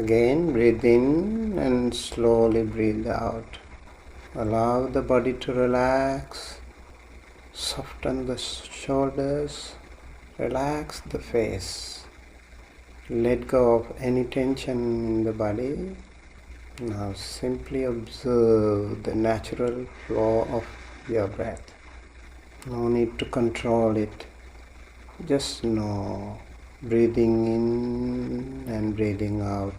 Again, breathe in and slowly breathe out. Allow the body to relax. Soften the shoulders. Relax the face. Let go of any tension in the body. Now simply observe the natural flow of your breath. No need to control it. Just know, breathing in and breathing out.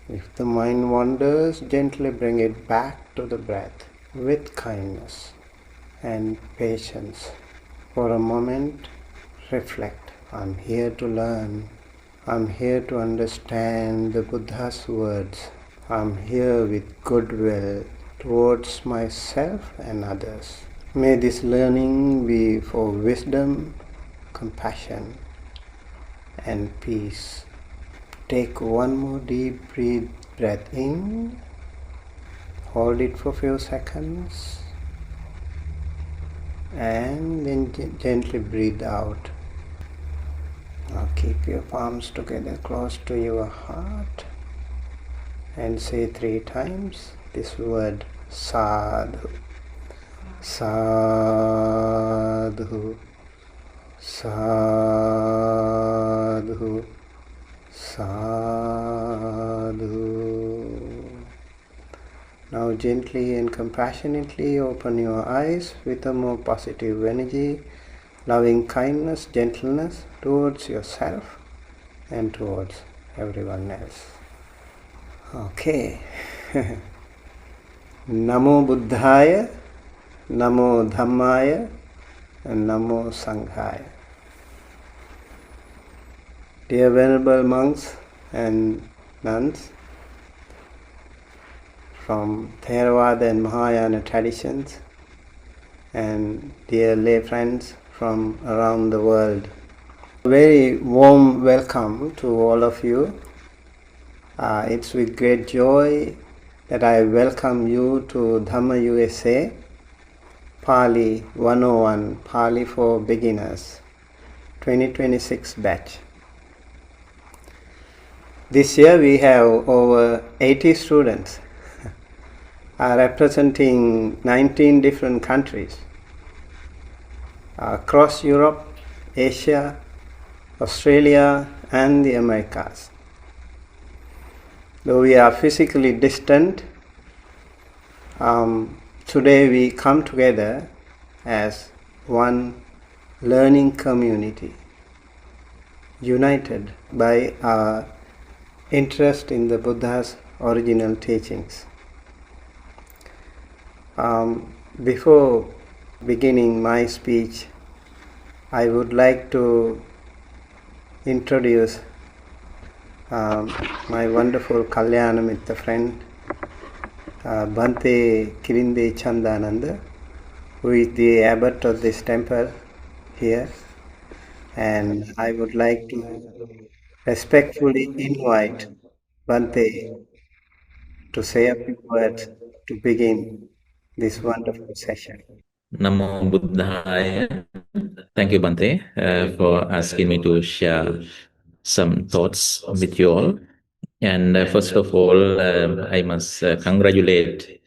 If the mind wanders, gently bring it back to the breath with kindness and patience. For a moment, reflect. I'm here to learn. I'm here to understand the Buddha's words. I'm here with goodwill towards myself and others. May this learning be for wisdom, compassion, and peace. Take one more deep breath in. Hold it for a few seconds. And then gently breathe out. Now keep your palms together close to your heart and say 3 times this word sadhu. Sadhu. Sadhu. Sadhu. Now gently and compassionately open your eyes with a more positive energy, loving kindness, gentleness towards yourself and towards everyone else. Okay. Namo Buddhaya, Namo Dhammaya, and Namo Sanghaya. Dear Venerable monks and nuns from Theravada and Mahayana traditions, and dear lay friends from around the world, a very warm welcome to all of you. It's with great joy that I welcome you to Dhamma USA, Pali 101, Pali for Beginners, 2026 batch. This year we have over 80 students representing 19 different countries across Europe, Asia, Australia, and the Americas. Though we are physically distant, today we come together as one learning community, united by our interest in the Buddha's original teachings. Before beginning my speech, I would like to introduce my wonderful Kalyana Mitra friend, Bhante Kirinde Chandananda, who is the abbot of this temple here, and I would like to respectfully invite Bhante to say a few words to begin this wonderful session. Namo Buddhaya. Thank you, Bhante, for asking me to share some thoughts with you all. And first of all, I must congratulate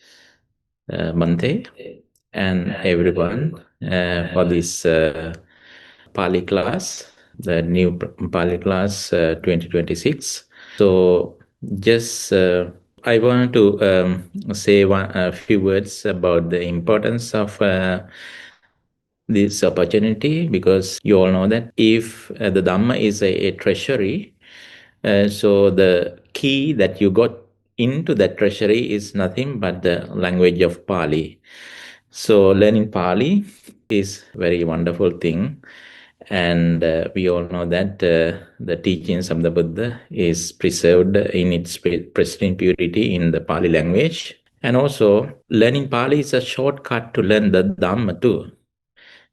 Bhante and everyone for this Pali class, the new Pali class 2026. So just I want to say a few words about the importance of this opportunity, because you all know that if the Dhamma is a treasury, so the key that you got into that treasury is nothing but the language of Pali. So learning Pali is a very wonderful thing. And we all know that the teachings of the Buddha is preserved in its pristine purity in the Pali language. And also, learning Pali is a shortcut to learn the Dhamma too.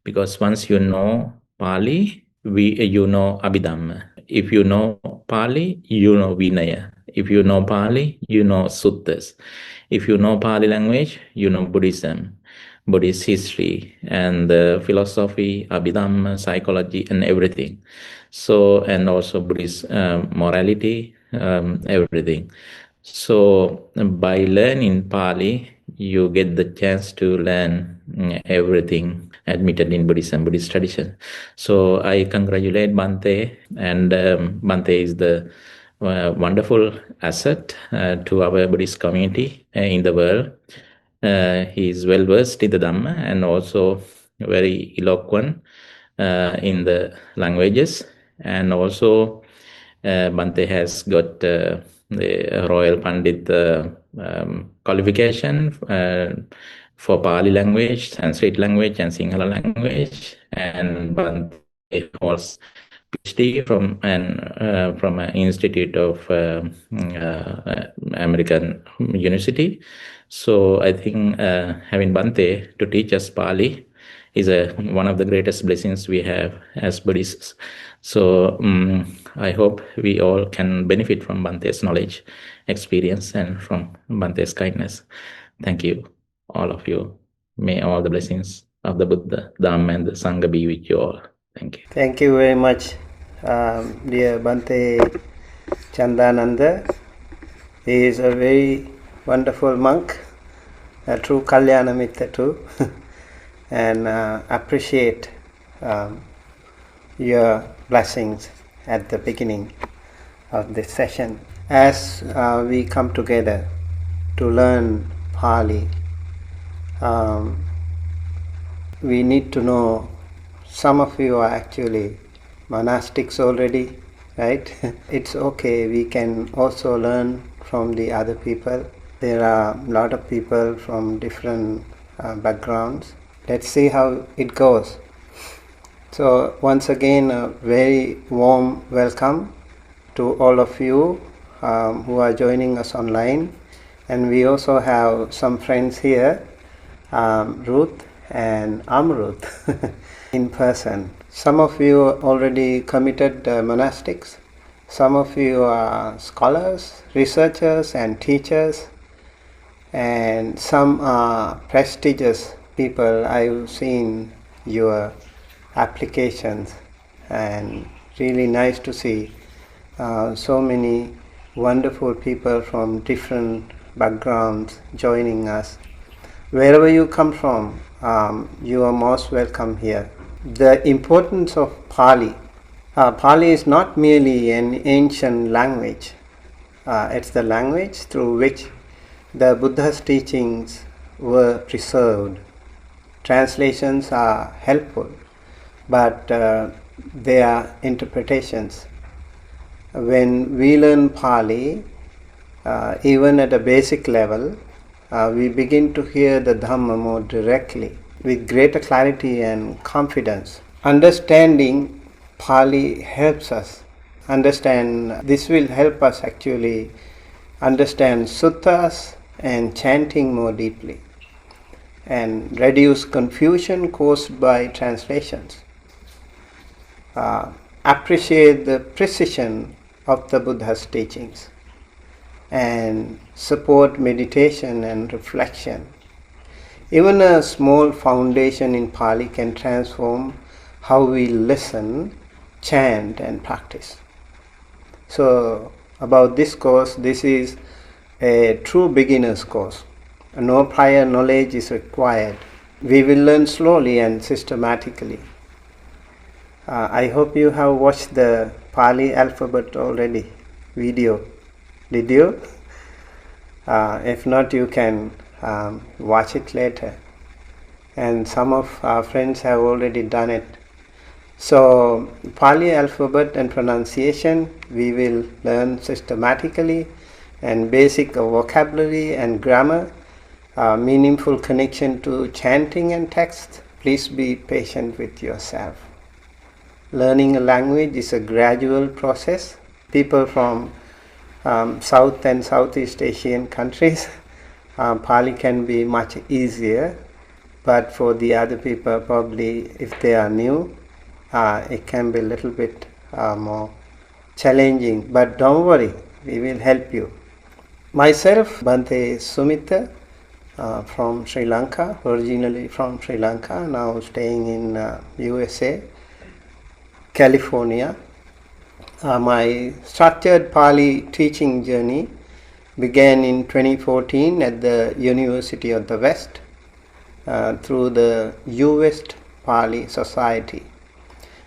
Because once you know Pali, you know Abhidhamma. If you know Pali, you know Vinaya. If you know Pali, you know Suttas. If you know Pali language, you know Buddhism, Buddhist history, and philosophy, Abhidhamma, psychology, and everything. So, and also Buddhist morality, everything. So by learning Pali, you get the chance to learn everything admitted in Buddhism, Buddhist tradition. So I congratulate Bhante, and Bhante is the wonderful asset to our Buddhist community in the world. He is well versed in the Dhamma and also very eloquent in the languages, and also Bhante has got the Royal Pandit qualification for Pali language, Sanskrit language, and Sinhala language, and Bhante holds PhD from an institute of American University. So I think having Bhante to teach us Pali is one of the greatest blessings we have as Buddhists. So I hope we all can benefit from Bhante's knowledge, experience, and from Bhante's kindness. Thank you, all of you. May all the blessings of the Buddha, Dhamma, and the Sangha be with you all. Thank you. Thank you very much, dear Bhante Chandananda. He is a very wonderful monk, a true Kalyana Mitra too, and appreciate your blessings at the beginning of this session. As we come together to learn Pali, we need to know some of you are actually monastics already, right? It's okay, we can also learn from the other people. There are a lot of people from different backgrounds. Let's see how it goes. So once again, a very warm welcome to all of you who are joining us online. And we also have some friends here, Ruth and Amrut, in person. Some of you are already committed monastics. Some of you are scholars, researchers, and teachers. And some are prestigious people. I've seen your applications, and really nice to see so many wonderful people from different backgrounds joining us. Wherever you come from, you are most welcome here. The importance of Pali. Pali is not merely an ancient language. It's the language through which the Buddha's teachings were preserved. Translations are helpful, but they are interpretations. When we learn Pali, even at a basic level, we begin to hear the Dhamma more directly, with greater clarity and confidence. Understanding Pali helps us understand, this will help us actually understand suttas and chanting more deeply, and reduce confusion caused by translations. Appreciate the precision of the Buddha's teachings, and support meditation and reflection. Even a small foundation in Pali can transform how we listen, chant, and practice. So about this course, this is a true beginner's course. No prior knowledge is required. We will learn slowly and systematically. I hope you have watched the Pali alphabet already, video. Did you? If not, you can watch it later. And some of our friends have already done it. So Pali alphabet and pronunciation we will learn systematically, and basic vocabulary and grammar, meaningful connection to chanting and text. Please be patient with yourself. Learning a language is a gradual process. People from South and Southeast Asian countries, Pali can be much easier, but for the other people, probably if they are new, it can be a little bit more challenging. But don't worry, we will help you. Myself, Bhante Sumita, from Sri Lanka, originally from Sri Lanka, now staying in USA, California. My structured Pali teaching journey began in 2014 at the University of the West through the U-West Pali Society,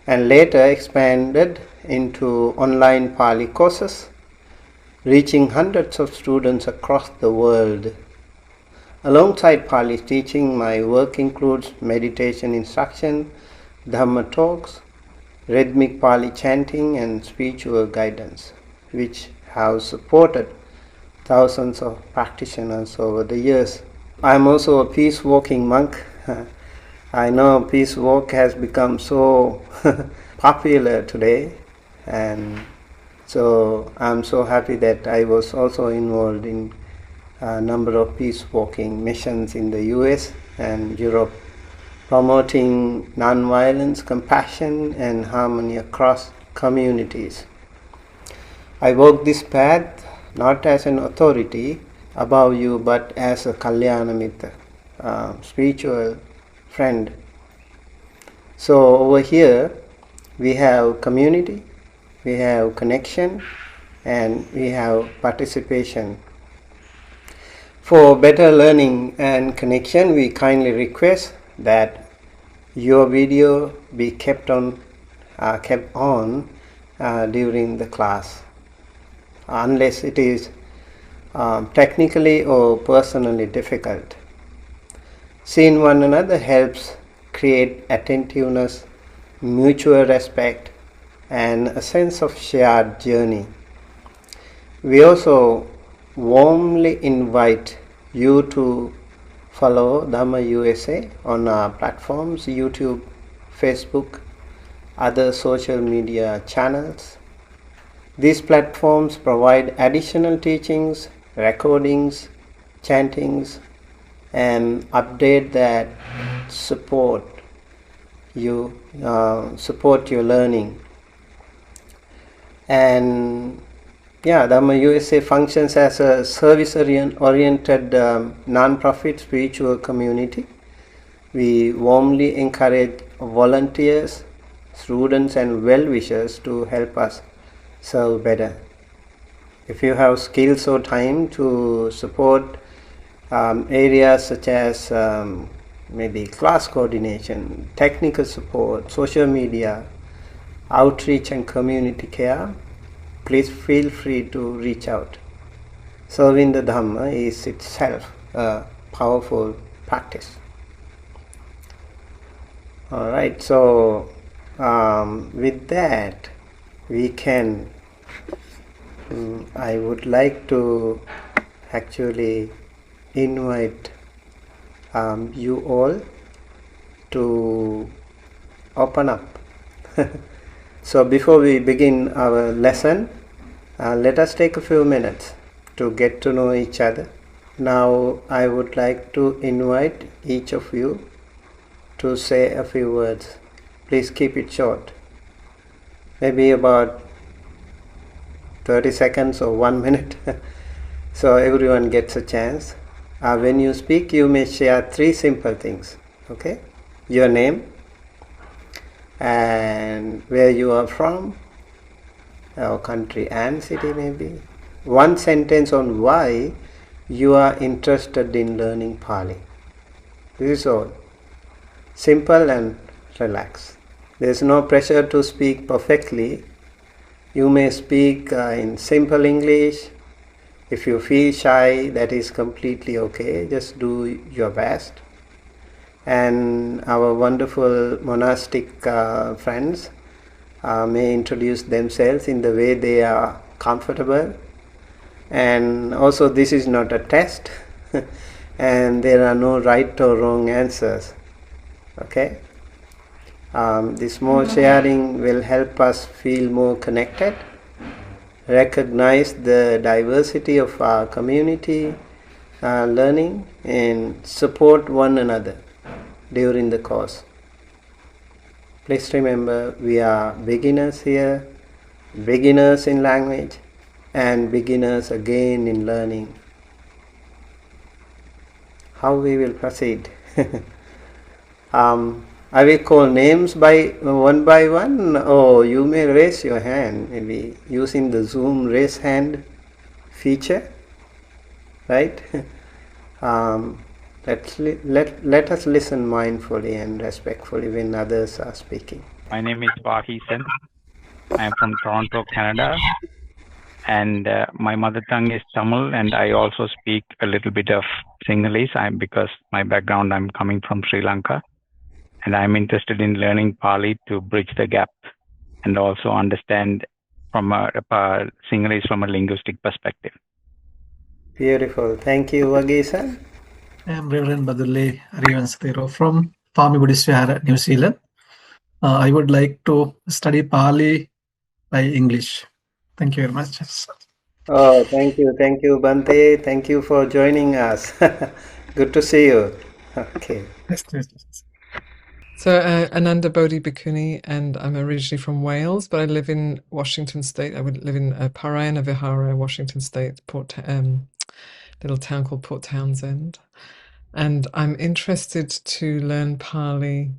and later expanded into online Pali courses, reaching hundreds of students across the world. Alongside Pali teaching, my work includes meditation instruction, Dhamma talks, rhythmic Pali chanting, and spiritual guidance, which have supported thousands of practitioners over the years. I am also a peace walking monk. I know peace walk has become so popular today, and so I'm so happy that I was also involved in a number of peace walking missions in the US and Europe, promoting non-violence, compassion, and harmony across communities. I walk this path not as an authority above you, but as a Kalyana Mitra, spiritual friend. So over here we have community, we have connection, and we have participation. For better learning and connection, we kindly request that your video be kept on during the class, unless it is technically or personally difficult. Seeing one another helps create attentiveness, mutual respect, and a sense of shared journey. We also warmly invite you to follow Dhamma USA on our platforms, YouTube, Facebook, other social media channels. These platforms provide additional teachings, recordings, chantings, and update that support your learning. And Dhamma USA functions as a service-oriented non-profit spiritual community. We warmly encourage volunteers, students, and well-wishers to help us serve better. If you have skills or time to support areas such as maybe class coordination, technical support, social media, outreach, and community care, please feel free to reach out. Serving the Dhamma is itself a powerful practice. Alright, so with that, we can, I would like to actually invite you all to open up. So before we begin our lesson, let us take a few minutes to get to know each other. Now I would like to invite each of you to say a few words. Please keep it short, maybe about 30 seconds or 1 minute, so everyone gets a chance. When you speak, you may share 3 simple things. Okay? Your name, and where you are from, or country and city maybe. 1 sentence on why you are interested in learning Pali. This is all. Simple and relaxed. There is no pressure to speak perfectly. You may speak in simple English. If you feel shy, that is completely okay. Just do your best. And our wonderful monastic friends may introduce themselves in the way they are comfortable. And also, this is not a test and there are no right or wrong answers. Okay? This more sharing will help us feel more connected, recognize the diversity of our community learning, and support one another during the course. Please remember, we are beginners here, beginners in language, and beginners again in learning. How we will proceed? I will call names by one. Oh, you may raise your hand, maybe using the Zoom raise hand feature, right? Let us listen mindfully and respectfully when others are speaking. My name is Vahisan. I am from Toronto, Canada, and my mother tongue is Tamil, and I also speak a little bit of Sinhalese. Because my background, I'm coming from Sri Lanka, and I'm interested in learning Pali to bridge the gap and also understand from Sinhalese from a linguistic perspective. Beautiful. Thank you, Vagisan. I am Reverend Badulle Arivansthero from Pāli Buddhist Vihara, New Zealand. I would like to study Pali by English. Thank you very much. Oh, thank you, Bante. Thank you for joining us. Good to see you. Okay. So Ananda Bodhi Bhikkhuni, and I'm originally from Wales, but I live in Washington State. I would live in Parayana Vihara, Washington State, little town called Port Townsend. And I'm interested to learn Pali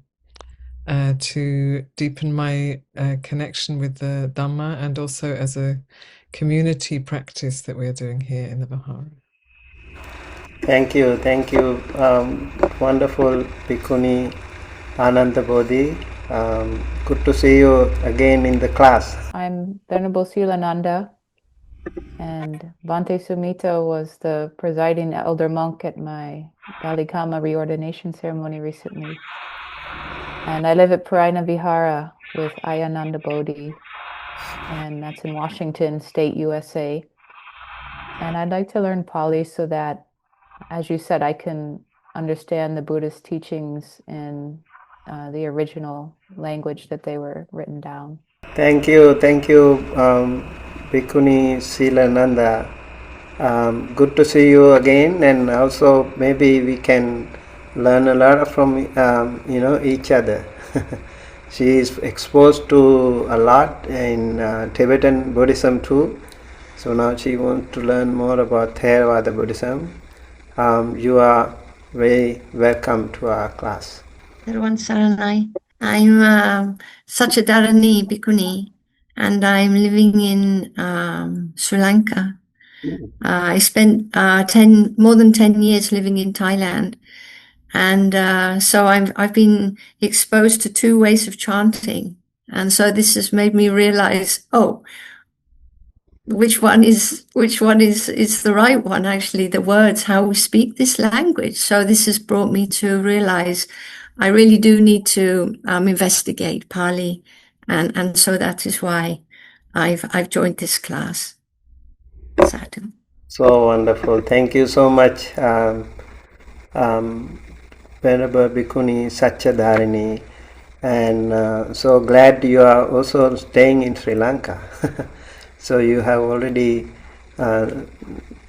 to deepen my connection with the Dhamma, and also as a community practice that we're doing here in the Vihara. Thank you. Wonderful Bhikkhuni Ananda Bodhi. Good to see you again in the class. I'm Venerable Silananda, and Bhante Sumita was the presiding elder monk at my Balikama reordination ceremony recently. And I live at Parayana Vihara with Ayananda Bodhi, and that's in Washington State, USA. And I'd like to learn Pali so that, as you said, I can understand the Buddhist teachings in the original language that they were written down. Thank you, Bhikkhuni Silananda. Good to see you again, and also maybe we can learn a lot from each other. She is exposed to a lot in Tibetan Buddhism too, so now she wants to learn more about Theravada Buddhism. You are very welcome to our class. Everyone, Saranai. I'm Sachadarani Bhikkhuni, and I'm living in Sri Lanka. I spent more than 10 years living in Thailand, and so I've been exposed to two ways of chanting, and so this has made me realize, which one is the right one, actually, the words, how we speak this language. So this has brought me to realize I really do need to investigate Pali, and so that is why I've joined this class. Sadhu. So wonderful. Thank you so much, Venerable Bhikkhuni Sachadarani, and so glad you are also staying in Sri Lanka. So you have already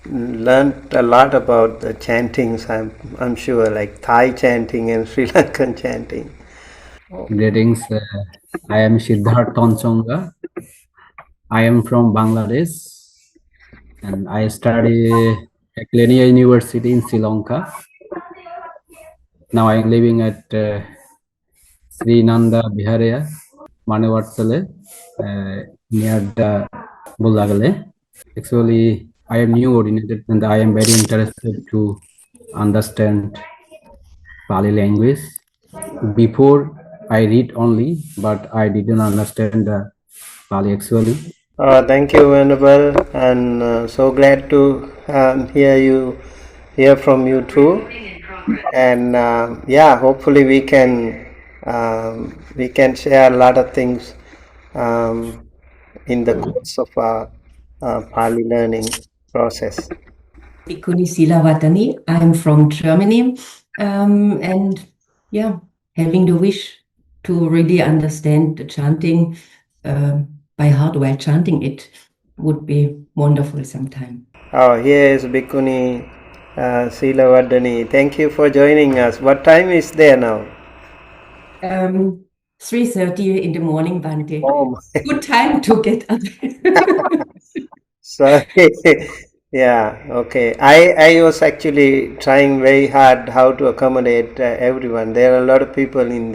learned a lot about the chantings, I'm sure, like Thai chanting and Sri Lankan chanting. Greetings. I am Siddharth Tonsonga. I am from Bangladesh, and I study at Lenia University in Sri Lanka. Now I am living at Sri Nanda Viharya, Manevattale, near the Bulagale. Actually, I am new ordinated, and I am very interested to understand Pali language. Before I read only, but I didn't understand the Pali actually. Thank you, Venerable, and so glad to hear from you too. And hopefully we can share a lot of things in the course of our Pali learning process. Bhikkhuni Silavatani. I'm from Germany, and having the wish to really understand the chanting by heart while chanting it would be wonderful sometime. Oh, here is Bhikkhuni Silavardhani. Thank you for joining us. What time is there now? 3:30 in the morning, Bhante. Oh, Good time to get up. sorry. Yeah, okay. I was actually trying very hard how to accommodate everyone. There are a lot of people in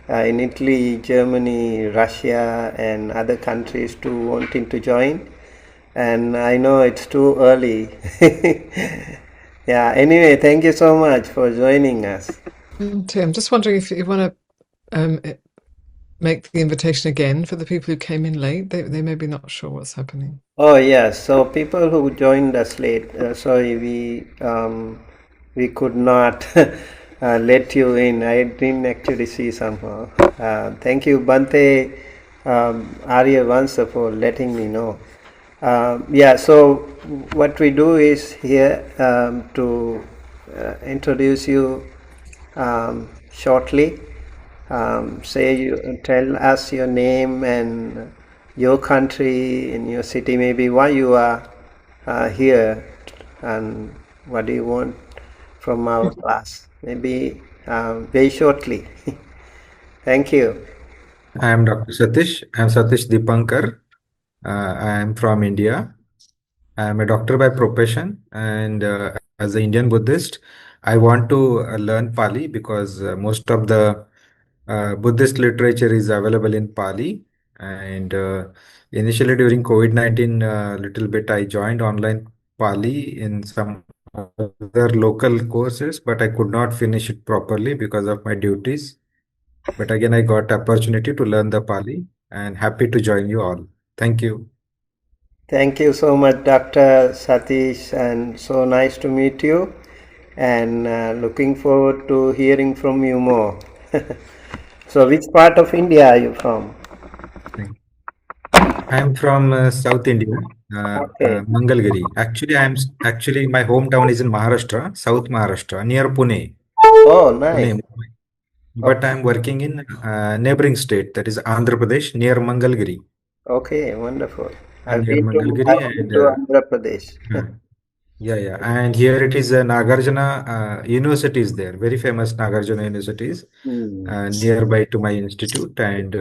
Italy, Germany, Russia, and other countries too wanting to join. And I know it's too early. Yeah, anyway, thank you so much for joining us. Tim, just wondering if you want to make the invitation again for the people who came in late. They may be not sure what's happening. Oh yes, so people who joined us late, sorry, we could not let you in. I didn't actually see somehow. Thank you, Bante Arya Vansa, for letting me know. Yeah, so what we do is here to introduce you shortly. Tell us your name and your country and your city, maybe why you are here and what do you want from our class, maybe very shortly. Thank you. I am Dr. Satish. I am Satish Dipankar. I am from India. I am a doctor by profession, and as an Indian Buddhist, I want to learn Pali because most of the Buddhist literature is available in Pali. And initially during COVID-19, little bit I joined online Pali in some other local courses, but I could not finish it properly because of my duties. But again, I got opportunity to learn the Pali and happy to join you all. Thank you. Thank you so much, Dr. Satish, and so nice to meet you, and looking forward to hearing from you more. So which part of India are you from? I am from South India, Okay. Mangalgiri. Actually my hometown is in Maharashtra, South Maharashtra, near Pune. Oh, nice. Pune. But I am working in neighboring state, that is Andhra Pradesh, near Mangalgiri. Okay, wonderful. I've Near been to Mangalgiri and Andhra Pradesh. yeah. And here it is Nagarjuna University is there, very famous Nagarjuna universities nearby to my institute, and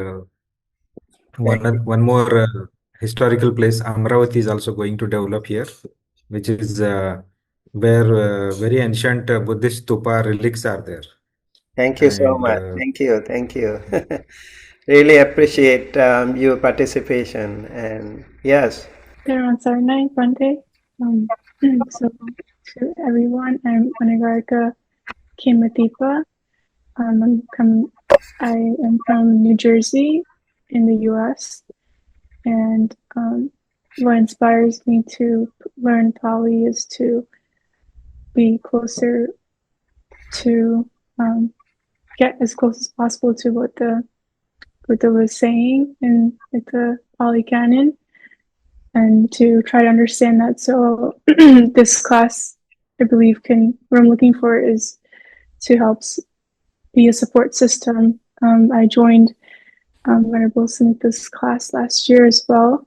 one more historical place, Amravati, is also going to develop here, which is where very ancient Buddhist stupa relics are there. Thank you so much. Thank you. Really appreciate your participation. And yes. Everyone, sorry, Bante. So to everyone, I'm anagārikā Kematipa. I am from New Jersey in the U.S. And what inspires me to learn Pali is to be closer to get as close as possible to what the Buddha was saying in the Pali Canon, and to try to understand that. So this class, I believe, what I'm looking for is to help be a support system. I joined Venerable Samhita's class last year as well,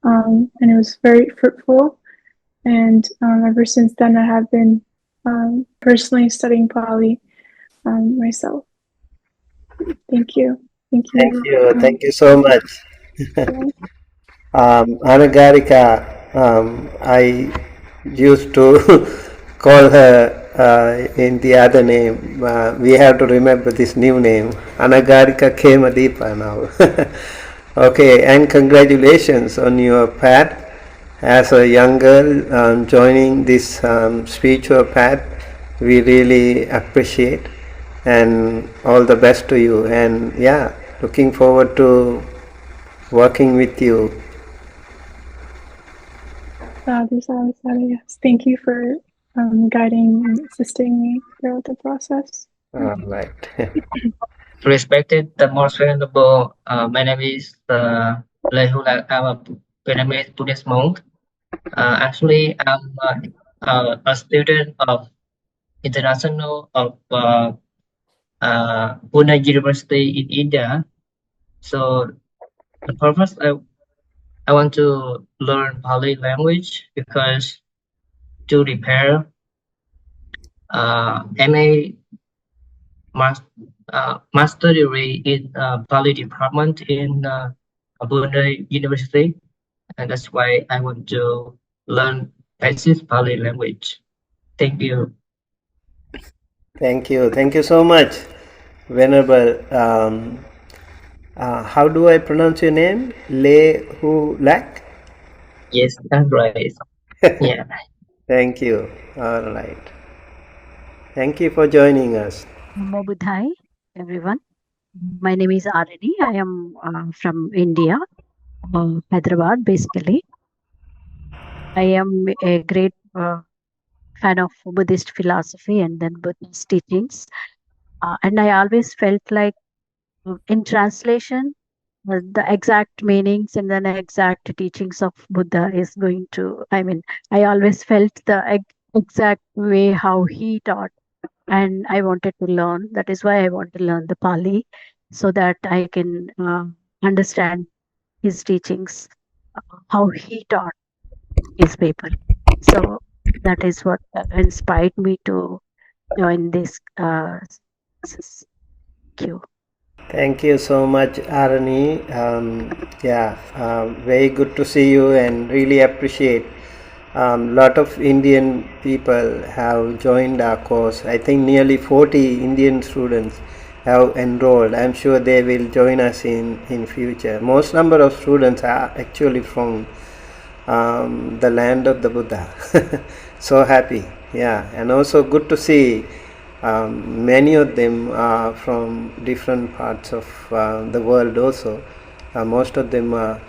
and it was very fruitful. And ever since then, I have been personally studying Pali myself. Thank you. Thank you so much. Anagārikā, I used to call her in the other name. We have to remember this new name, Anagārikā Kematipa now. Okay, and congratulations on your path as a young girl joining this spiritual path. We really appreciate, and all the best to you. And yeah, looking forward to working with you. Yes. Thank you for guiding and assisting me throughout the process. All right. Respected the most venerable, my name is Lehula. I'm a Vietnamese Buddhist monk. Actually, I'm a student of International of Pune University in India. So the purpose I want to learn Pali language because to repair MA master degree in Pali department in Pune University, and that's why I want to learn practice Pali language. Thank you. Thank you. Thank you so much, Venerable. How do I pronounce your name? Lak? Yes, that's right. Yeah. Thank you. All right. Thank you for joining us. Namo Buddhaya, everyone. My name is Arini. I am from India, Hyderabad, basically. I am a great fan of Buddhist philosophy and then Buddhist teachings. And I always felt like in translation, the exact meanings and then exact teachings of Buddha is going to, I always felt the exact way how he taught. And I wanted to learn. That is why I want to learn the Pali so that I can understand his teachings, how he taught his people. So that is what inspired me to join this queue. Thank you so much, Arani. Very good to see you and really appreciate. Lot of Indian people have joined our course. I think nearly 40 Indian students have enrolled. I'm sure they will join us in future. Most number of students are actually from the land of the Buddha. So happy. Yeah, and also good to see many of them are from different parts of the world also. Most of them are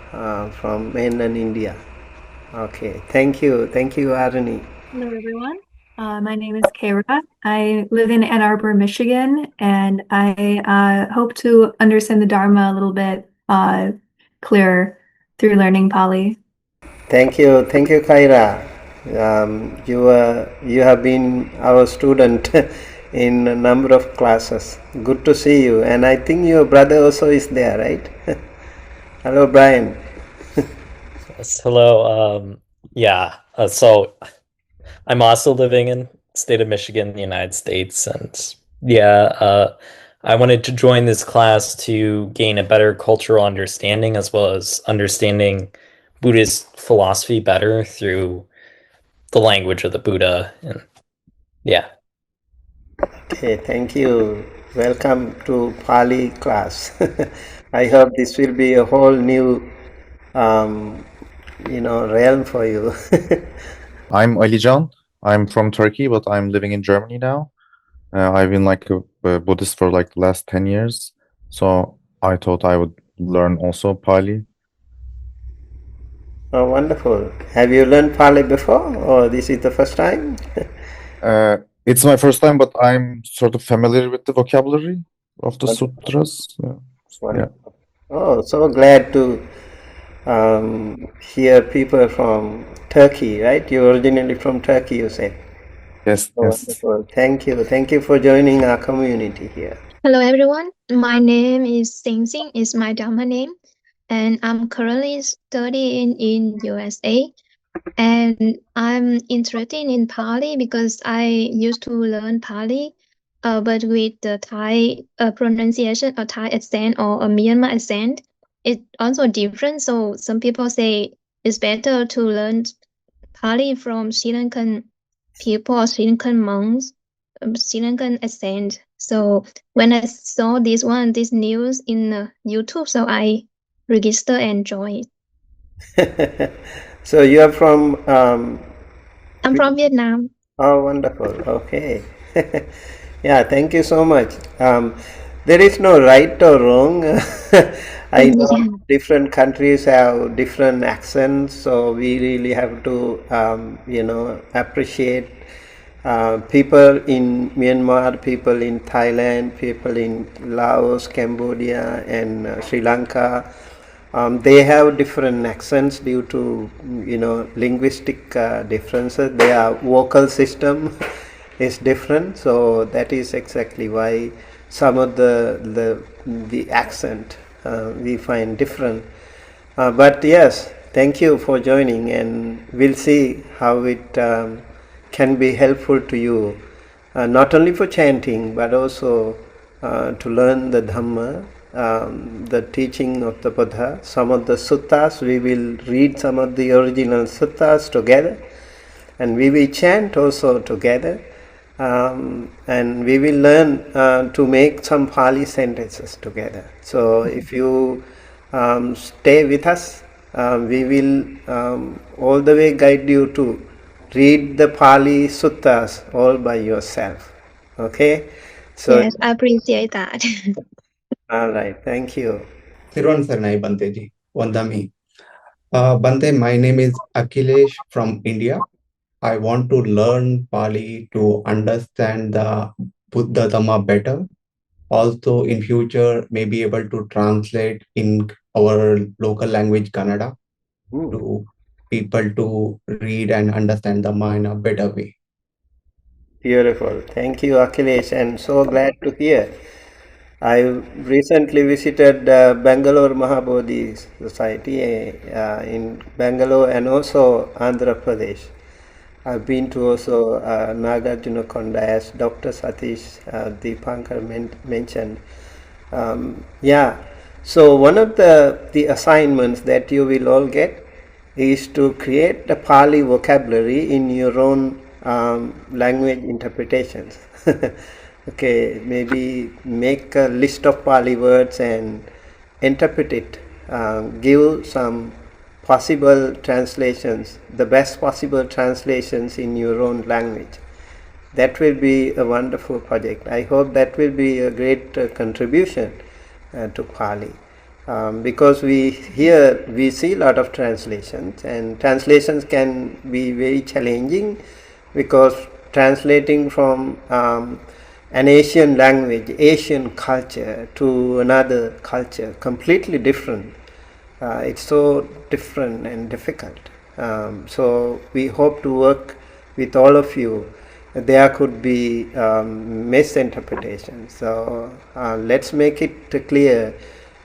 from mainland India. Okay, thank you, Arani. Hello, everyone. My name is Kara. I live in Ann Arbor, Michigan, and I hope to understand the Dharma a little bit clearer through learning Pali. Thank you, Kaira. You have been our student in a number of classes. Good to see you, and I think your brother also is there, right? Hello, Brian. Yes, hello. So I'm also living in the state of Michigan, the United States, and I wanted to join this class to gain a better cultural understanding as well as understanding Buddhist philosophy better through the language of the Buddha. And Okay, thank you. Welcome to Pali class. I hope this will be a whole new realm for you. I'm Alican. I'm from Turkey, but I'm living in Germany now. I've been like a Buddhist for like the last 10 years. So I thought I would learn also Pali. Oh, wonderful. Have you learned Pali before, or this is the first time? It's my first time, but I'm sort of familiar with the vocabulary of the sutras. Yeah. Oh, so glad to hear people from Turkey, right? You're originally from Turkey, you said. Yes. Wonderful. Thank you for joining our community here. Hello everyone, my name is Sing Sing, is my Dhamma name, and I'm currently studying in USA, and I'm interested in Pali because I used to learn Pali, but with the Thai pronunciation or Thai accent or a Myanmar accent, it's also different. So some people say it's better to learn Pali from Sri Lankan people or Sri Lankan monks, Sri Lankan accent. So when I saw this news in YouTube, so I registered and joined. So you are from? I'm from Vietnam. Oh, wonderful. Okay. Yeah, thank you so much. There is no right or wrong. I know different countries have different accents, so we really have to, appreciate people in Myanmar, people in Thailand, people in Laos, Cambodia, and Sri Lanka. They have different accents due to linguistic differences. Their vocal system is different, so that is exactly why some of the accent we find different. But yes, thank you for joining, and we'll see how it can be helpful to you, not only for chanting but also to learn the Dhamma, the teaching of the Buddha. Some of the suttas, we will read some of the original suttas together, and we will chant also together, and we will learn to make some Pali sentences together. So if you stay with us, we will all the way guide you to read the Pali suttas all by yourself. Okay? So, Yes, I appreciate that. all right, thank you. Thiruvan Saranai Banteji, Vandami. Bante, my name is Akhilesh from India. I want to learn Pali to understand the Buddha Dhamma better. Also, in future, may be able to translate in our local language, Kannada, to people to read and understand Dhamma in a better way. Beautiful. Thank you, Akhilesh, and so glad to hear. I recently visited Bangalore Mahabodhi Society in Bangalore and also Andhra Pradesh. I've been to also Nagarjunakonda, as Dr. Satish Dipankar mentioned. Yeah, so one of the assignments that you will all get is to create the Pali vocabulary in your own language interpretations. Okay, maybe make a list of Pali words and interpret it. Give some possible translations, the best possible translations in your own language. That will be a wonderful project. I hope that will be a great contribution to Pali. Because we see a lot of translations, and translations can be very challenging, because translating from an Asian language, Asian culture to another culture, completely different. It's so different and difficult. So we hope to work with all of you. There could be misinterpretations. So let's make it clear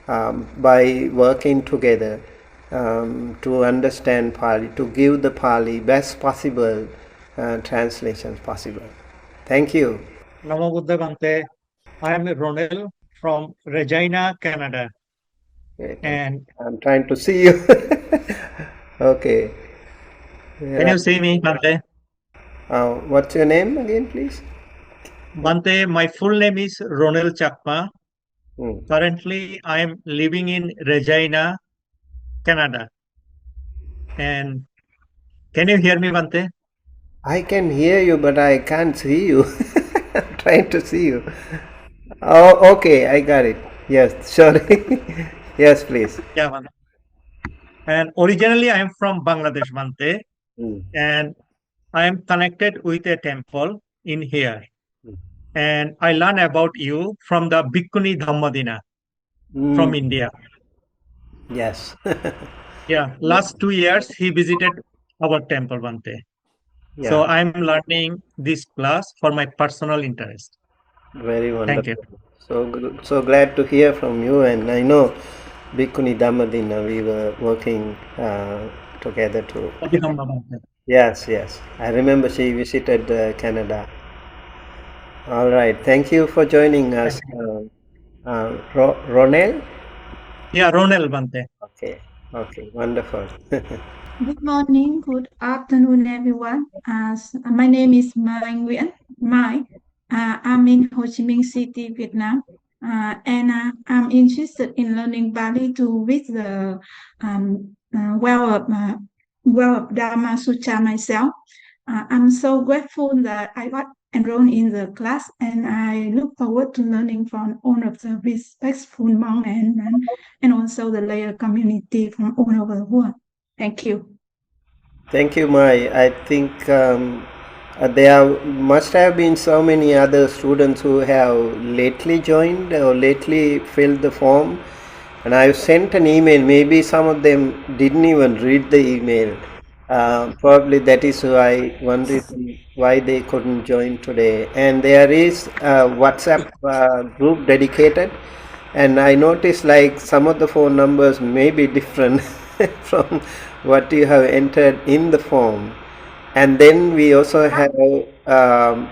by working together to understand Pali, to give the Pali best possible translations possible. Thank you. Namo Buddha Bante. I am Ronel from Regina, Canada. Okay, And I'm trying to see you. Okay. can you see me, Bante? What's your name again, please? Bante, my full name is Ronel Chakma. Currently, I am living in Regina, Canada. And can you hear me, Bante? I can hear you, but I can't see you. I'm trying to see you. Oh, okay, I got it. Yes, sorry. Yes, please. Yeah, Bante. And originally, I am from Bangladesh, Bante. And I am connected with a temple in here. And I learn about you from the Bhikkhuni Dhammadina from India. Yes. Yeah, last 2 years he visited our temple, Bante. Yeah. So I'm learning this class for my personal interest. Very wonderful. Thank you. So good, so glad to hear from you, and I know Bhikkhuni Dhammadina, we were working together too. Yes, yes. I remember she visited Canada. All right. Thank you for joining us. Ronel? Yeah, Ronel, Bante. Okay. Okay. Wonderful. Good morning, good afternoon, everyone. My name is Mai Nguyen. I'm in Ho Chi Minh City, Vietnam, and I'm interested in learning Pali to read the well of Dhamma Sutta myself. I'm so grateful that I got enrolled in the class, and I look forward to learning from all of the respectful monks and also the layer community from all over the world. Thank you. Thank you, Mai. I think there must have been so many other students who have lately joined or lately filled the form, and I've sent an email. Maybe some of them didn't even read the email. Probably that is one reason why they couldn't join today. And there is a WhatsApp group dedicated, and I noticed like some of the phone numbers may be different from what you have entered in the form. And then we also have a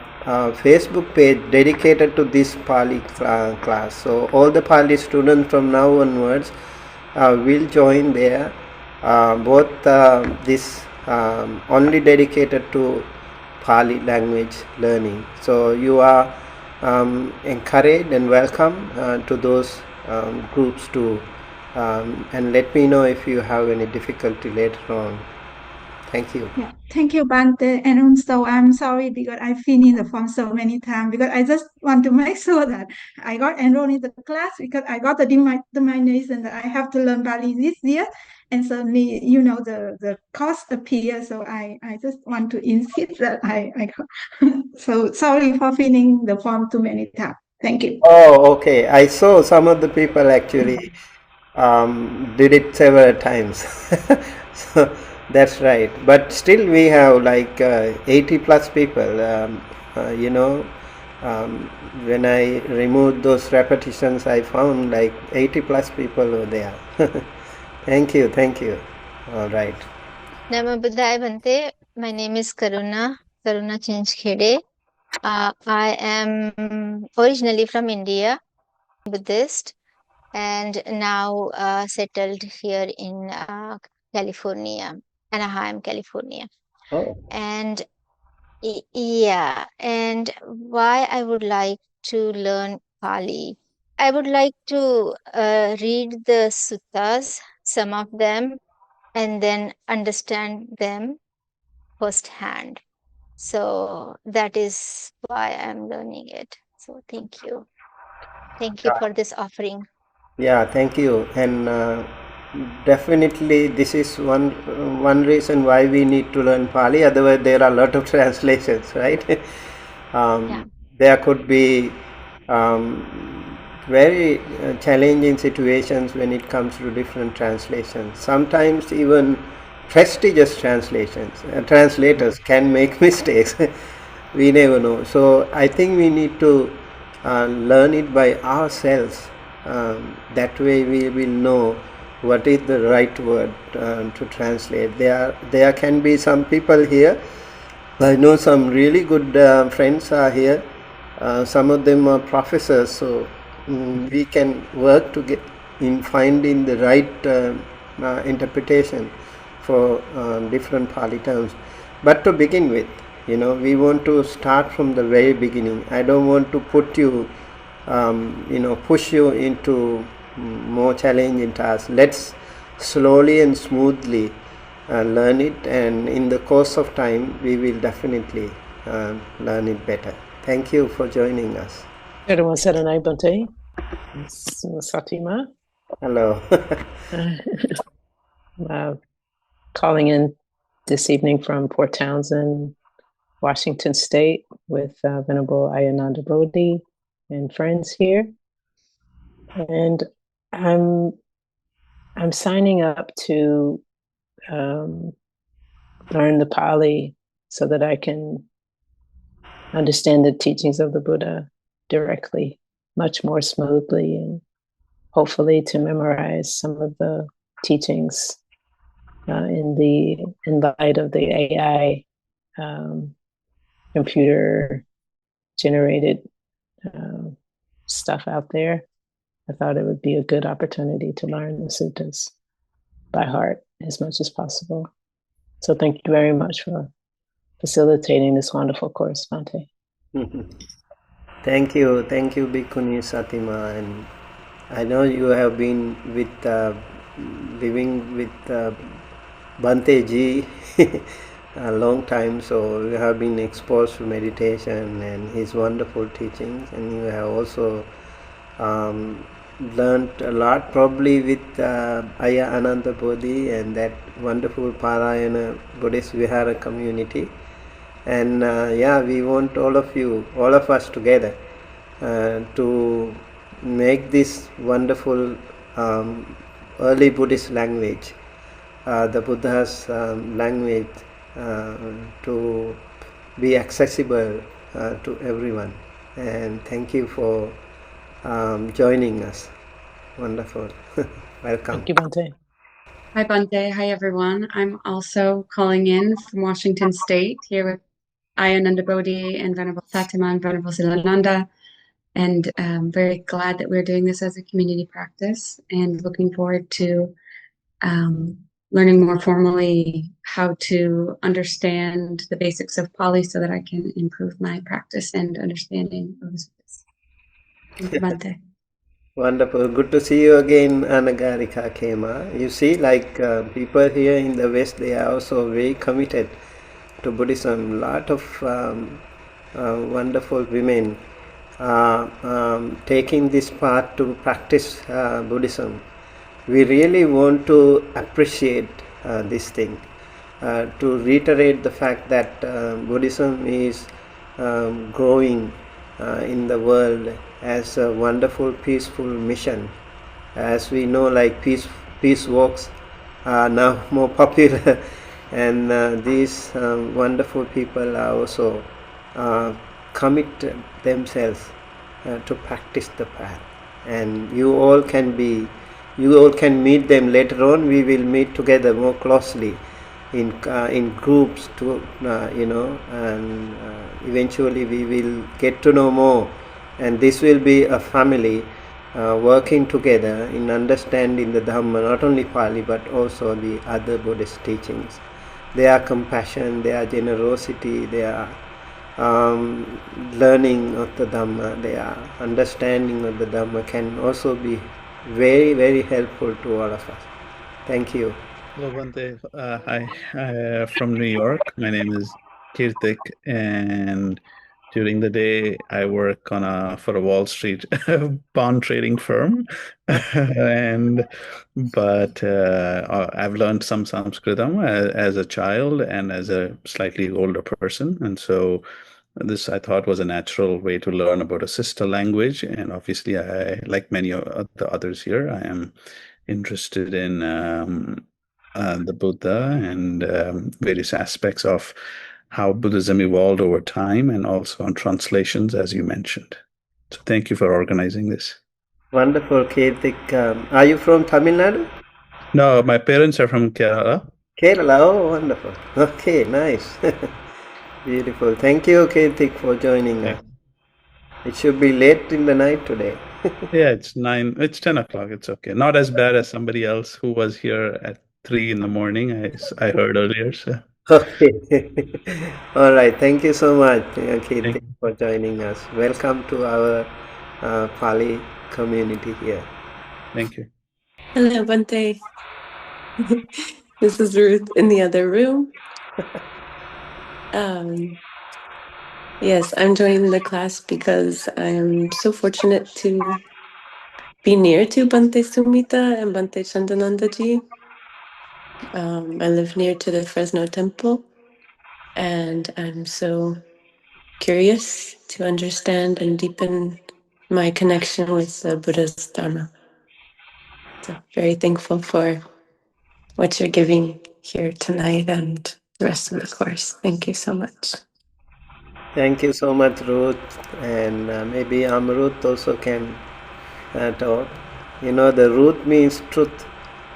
Facebook page dedicated to this Pali class. So all the Pali students from now onwards will join there. Both this only dedicated to Pali language learning. So you are encouraged and welcome to those groups too. And let me know if you have any difficulty later on. Thank you. Yeah, thank you, Bante. And also, I'm sorry because I finished the form so many times because I just want to make sure that I got enrolled in the class because I got the determination that I have to learn Pali this year. And suddenly, the cost appears. So I just want to insist that I got. So sorry for filling the form too many times. Thank you. Oh, okay. I saw some of the people actually did it several times. So that's right. But still we have like 80 plus people. When I removed those repetitions, I found like 80 plus people were there. Thank you. All right. Nama Buddhaya Bante. My name is Karuna Chinchkhede. I am originally from India, Buddhist, and now settled here in California, Anaheim, California. Oh. And yeah, and why I would like to learn Pali. I would like to read the suttas, some of them, and then understand them firsthand. So that is why I'm learning it. So thank you. Thank you for this offering. Yeah, thank you. And definitely this is one reason why we need to learn Pali. Otherwise there are a lot of translations, right? There could be very challenging situations when it comes to different translations. Sometimes even prestigious translators can make mistakes. We never know. So I think we need to learn it by ourselves. That way we will know what is the right word to translate. There can be some people here. I know some really good friends are here. Some of them are professors, so we can work to finding the right interpretation for different Pali terms. But to begin with, we want to start from the very beginning. I don't want to put you, push you into more challenging tasks. Let's slowly and smoothly learn it, and in the course of time we will definitely learn it better. Thank you for joining us. Everyone said an Bante. Satima. Hello. Calling in this evening from Port Townsend, Washington State, with Venerable Ayananda Bodhi and friends here. And I'm signing up to learn the Pali so that I can understand the teachings of the Buddha directly, much more smoothly, and hopefully to memorize some of the teachings in light of the AI computer generated stuff out there. I thought it would be a good opportunity to learn the suttas by heart as much as possible. So thank you very much for facilitating this wonderful course, Bante. Thank you, Bhikkhuni Satima. And I know you have been living with Bhante Ji a long time, so you have been exposed to meditation and his wonderful teachings, and you have also learned a lot probably with Aya Ananda Bodhi and that wonderful Parayana Buddhist Vihara community. And we want all of us together to make this wonderful early Buddhist language, the Buddha's language, to be accessible to everyone. And thank you for joining us. Wonderful. Welcome. Thank you, Bhante. Hi, Bhante. Hi, everyone. I'm also calling in from Washington State here with Ayananda Bodhi and Venerable Satima and Venerable Silananda. And I'm very glad that we're doing this as a community practice and looking forward to learning more formally how to understand the basics of Pali so that I can improve my practice and understanding of the suttas. Thank you, Bhante. Wonderful. Good to see you again, Anagārikā Kema. You see, like people here in the West, they are also very committed to Buddhism. Lot of wonderful women taking this path to practice Buddhism. We really want to appreciate this thing, to reiterate the fact that Buddhism is growing in the world as a wonderful, peaceful mission. As we know, like peace walks are now more popular, and these wonderful people are also commit themselves to practice the path. And you all can meet them later on. We will meet together more closely in groups to and eventually we will get to know more, and this will be a family working together in understanding the Dhamma, not only Pali but also the other Buddhist teachings. Their compassion, their generosity, their learning of the Dhamma, their understanding of the Dhamma can also be very, very helpful to all of us. Thank you. Hello, Bhante. Hi, from New York. My name is Kirtik, and during the day I work for a Wall Street bond trading firm, but I've learned some Sanskritam as a child and as a slightly older person, and so this I thought was a natural way to learn about a sister language. And obviously, I, like many of the others here, I am interested in the Buddha and various aspects of how Buddhism evolved over time, and also on translations, as you mentioned. So thank you for organizing this. Wonderful, Kirtik. Are you from Tamil Nadu? No, my parents are from Kerala. Kerala, oh, wonderful. Okay, nice. Beautiful. Thank you, Kirtik, for joining us. It should be late in the night today. Yeah, it's 10 o'clock. It's okay. Not as bad as somebody else who was here at 3 in the morning, I heard earlier. So. Okay. All right. Thank you so much, Kirtik, for joining us. Welcome to our Pali community here. Thank you. Hello, Bhante. This is Ruth in the other room. Yes, I'm joining the class because I'm so fortunate to be near to Bhante Sumita and Bhante Chandanandaji. I live near to the Fresno Temple, and I'm so curious to understand and deepen my connection with the Buddha's Dharma. So very thankful for what you're giving here tonight and the rest of the course. Thank you so much. Thank you so much, Ruth. And maybe Amrut also can talk. You know, the Ruth means truth.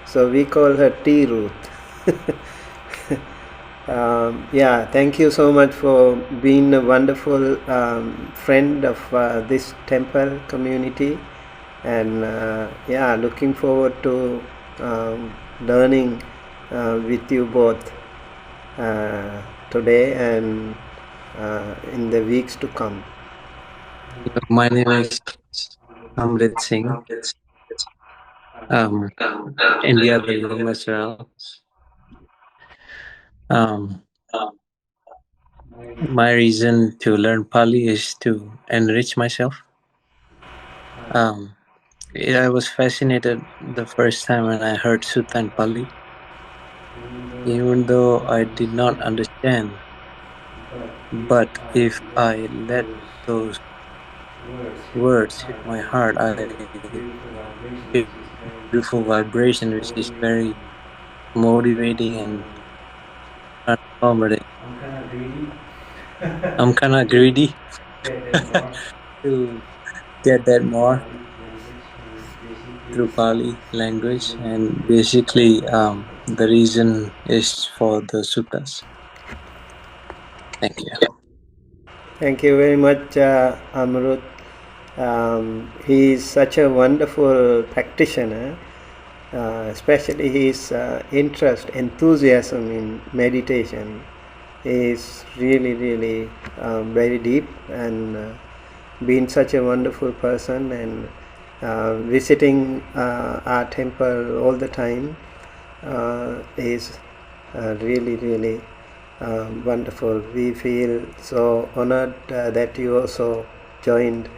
So we call her T. Ruth. Yeah, thank you so much for being a wonderful friend of this temple community. And yeah, looking forward to learning with you both today and in the weeks to come. My name is Amrit Singh. India belong as well. My reason to learn Pali is to enrich myself. I was fascinated the first time when I heard Sutta and Pali, even though I did not understand. But if I let those words hit my heart, I feel beautiful vibration, which is very motivating and transformative. I'm kind of greedy to get that more through Pali language, and basically the reason is for the suttas. Thank you. Thank you very much, Amrut. He is such a wonderful practitioner. especially his interest, enthusiasm in meditation is really, really very deep, and being such a wonderful person and visiting our temple all the time is really, really wonderful. We feel so honored that you also joined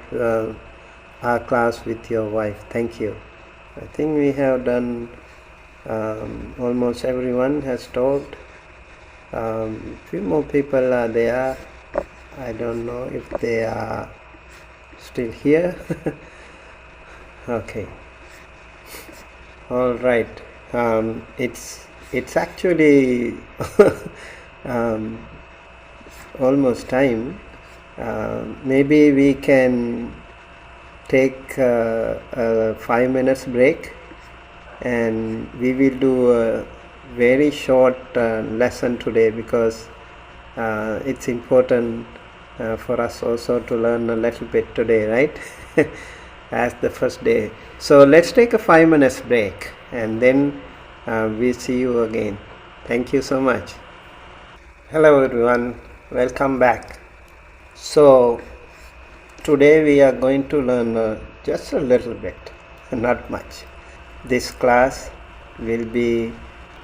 our class with your wife. Thank you. I think we have done, almost everyone has talked. Few more people are there. I don't know if they are still here. Okay. All right. It's actually almost time. Maybe we can take a 5 minutes break, and we will do a very short lesson today, because it's important for us also to learn a little bit today, right? As the first day. So let's take a 5 minutes break, and then we see you again. Thank you so much. Hello everyone, welcome back. So today we are going to learn just a little bit, not much. This class will be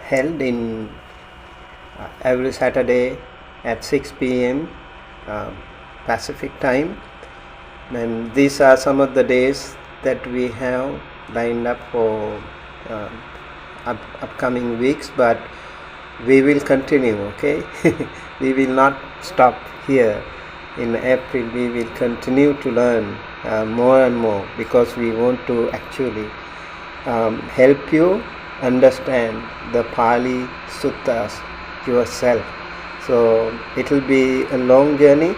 held in every Saturday at 6 p.m. Pacific time, and these are some of the days that we have lined up for upcoming weeks, but we will continue, okay? We will not stop here. In April we will continue to learn more and more, because we want to actually help you understand the Pali suttas yourself. So it will be a long journey,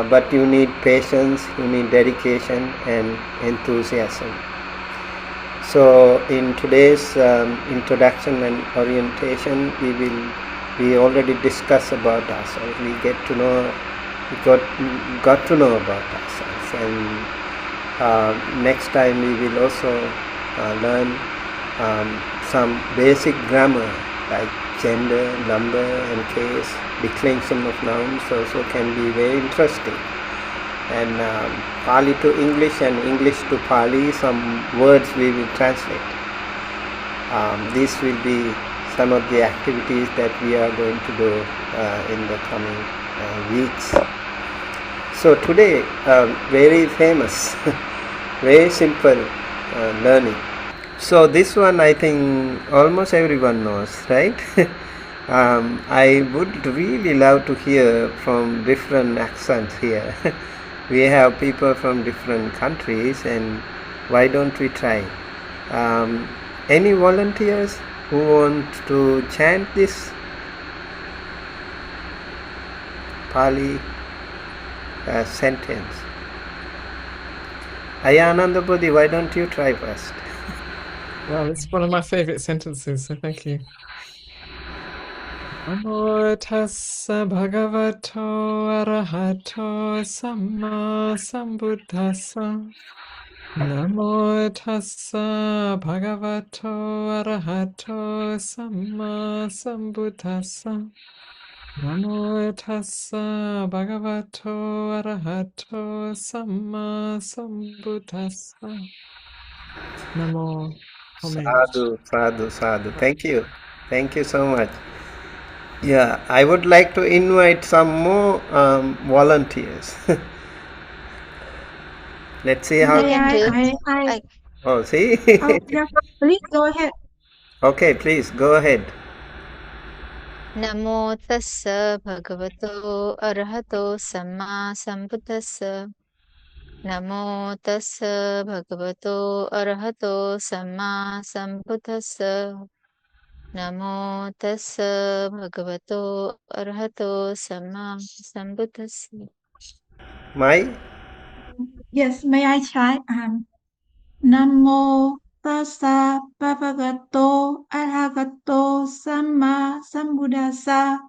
but you need patience, you need dedication and enthusiasm. So in today's introduction and orientation, we already discussed about ourselves. We got to know about ourselves, and next time we will also learn some basic grammar like gender, number and case, declension of nouns also can be very interesting. And Pali to English and English to Pali, some words we will translate. This will be some of the activities that we are going to do in the coming weeks. So today, very famous, very simple learning. So this one I think almost everyone knows, right? I would really love to hear from different accents here. We have people from different countries, and why don't we try? Any volunteers who want to chant this Pali sentence? Ayanandapudi, why don't you try first? Well, it's one of my favorite sentences, so thank you. Namo tassa bhagavato arahato samma sambuddhassa. Namo tassa bhagavato arahato samma sambuddhassa. Namo tassa bhagavato arahato samma sambuddhassa. Namo. Sadhu, sadhu, sadhu. Thank you. Thank you so much. Yeah, I would like to invite some more volunteers. Let's see how. Oh, see? Oh, yeah, please go ahead. Okay, please go ahead. Namo tassa bhagavato arahato samma sambuddhassa. Namo tassa bhagavato arahato samma sambuddhassa. Namo tassa bhagavato arahato samma sambuddhassa. Mai? Yes, may I try? Namo tassa bhagavato arahato samma sambuddhassa.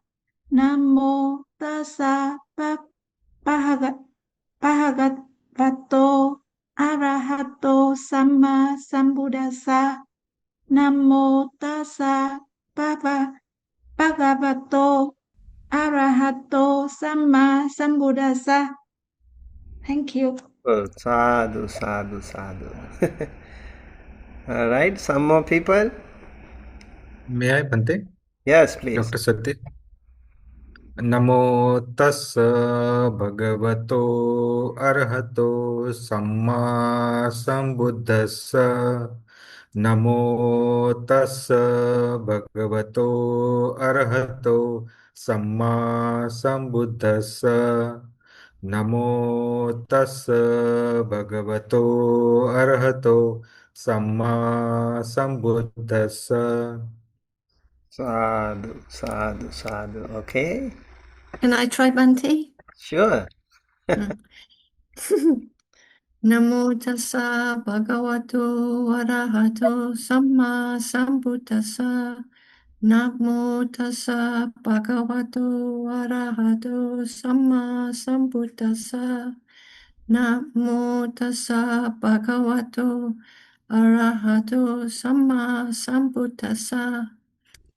Namo tassa bhagavato arahato samma sambuddhassa. Namo tassa bhagavato arahato samma sambuddhassa. Thank you. Oh, sadhu, sadhu, sadhu. All right, some more people? May I, Bante? Yes, please. Dr. Satish. Namo tassa bhagavato arahato samma sambuddhassa. Namo tassa bhagavato arahato samma sambuddhassa. Namo tassa bhagavato arahato samma sambuddhassa. Sadhu, sadhu, sadhu. Okay. Can I try, Bante? Sure. Namo tassa bhagavato arahato samma sambuddhassa. Namo tassa bhagavato arahato samma sambuddhassa. Namo tassa bhagavato arahato samma sambuddhassa.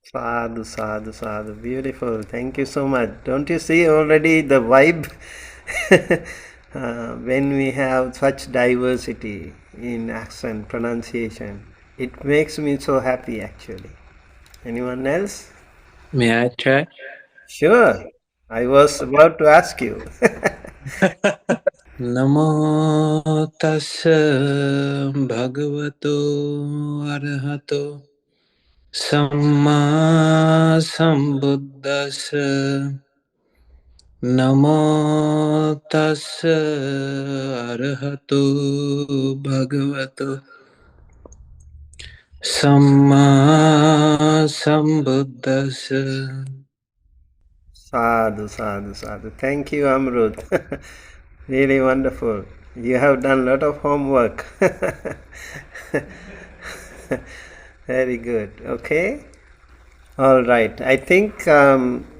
Sadhu, sadhu, sadhu. Beautiful. Thank you so much. Don't you see already the vibe? When we have such diversity in accent, pronunciation, it makes me so happy actually. Anyone else? May I try? Sure. I was about to ask you. Namo tassa bhagavato arahato samma sambuddhassa. Namo tassa arahato bhagavato samma sambuddhassa. Sadhu, sadhu, sadhu. Thank you, Amrut. Really wonderful. You have done a lot of homework. Very good. Okay. All right. I think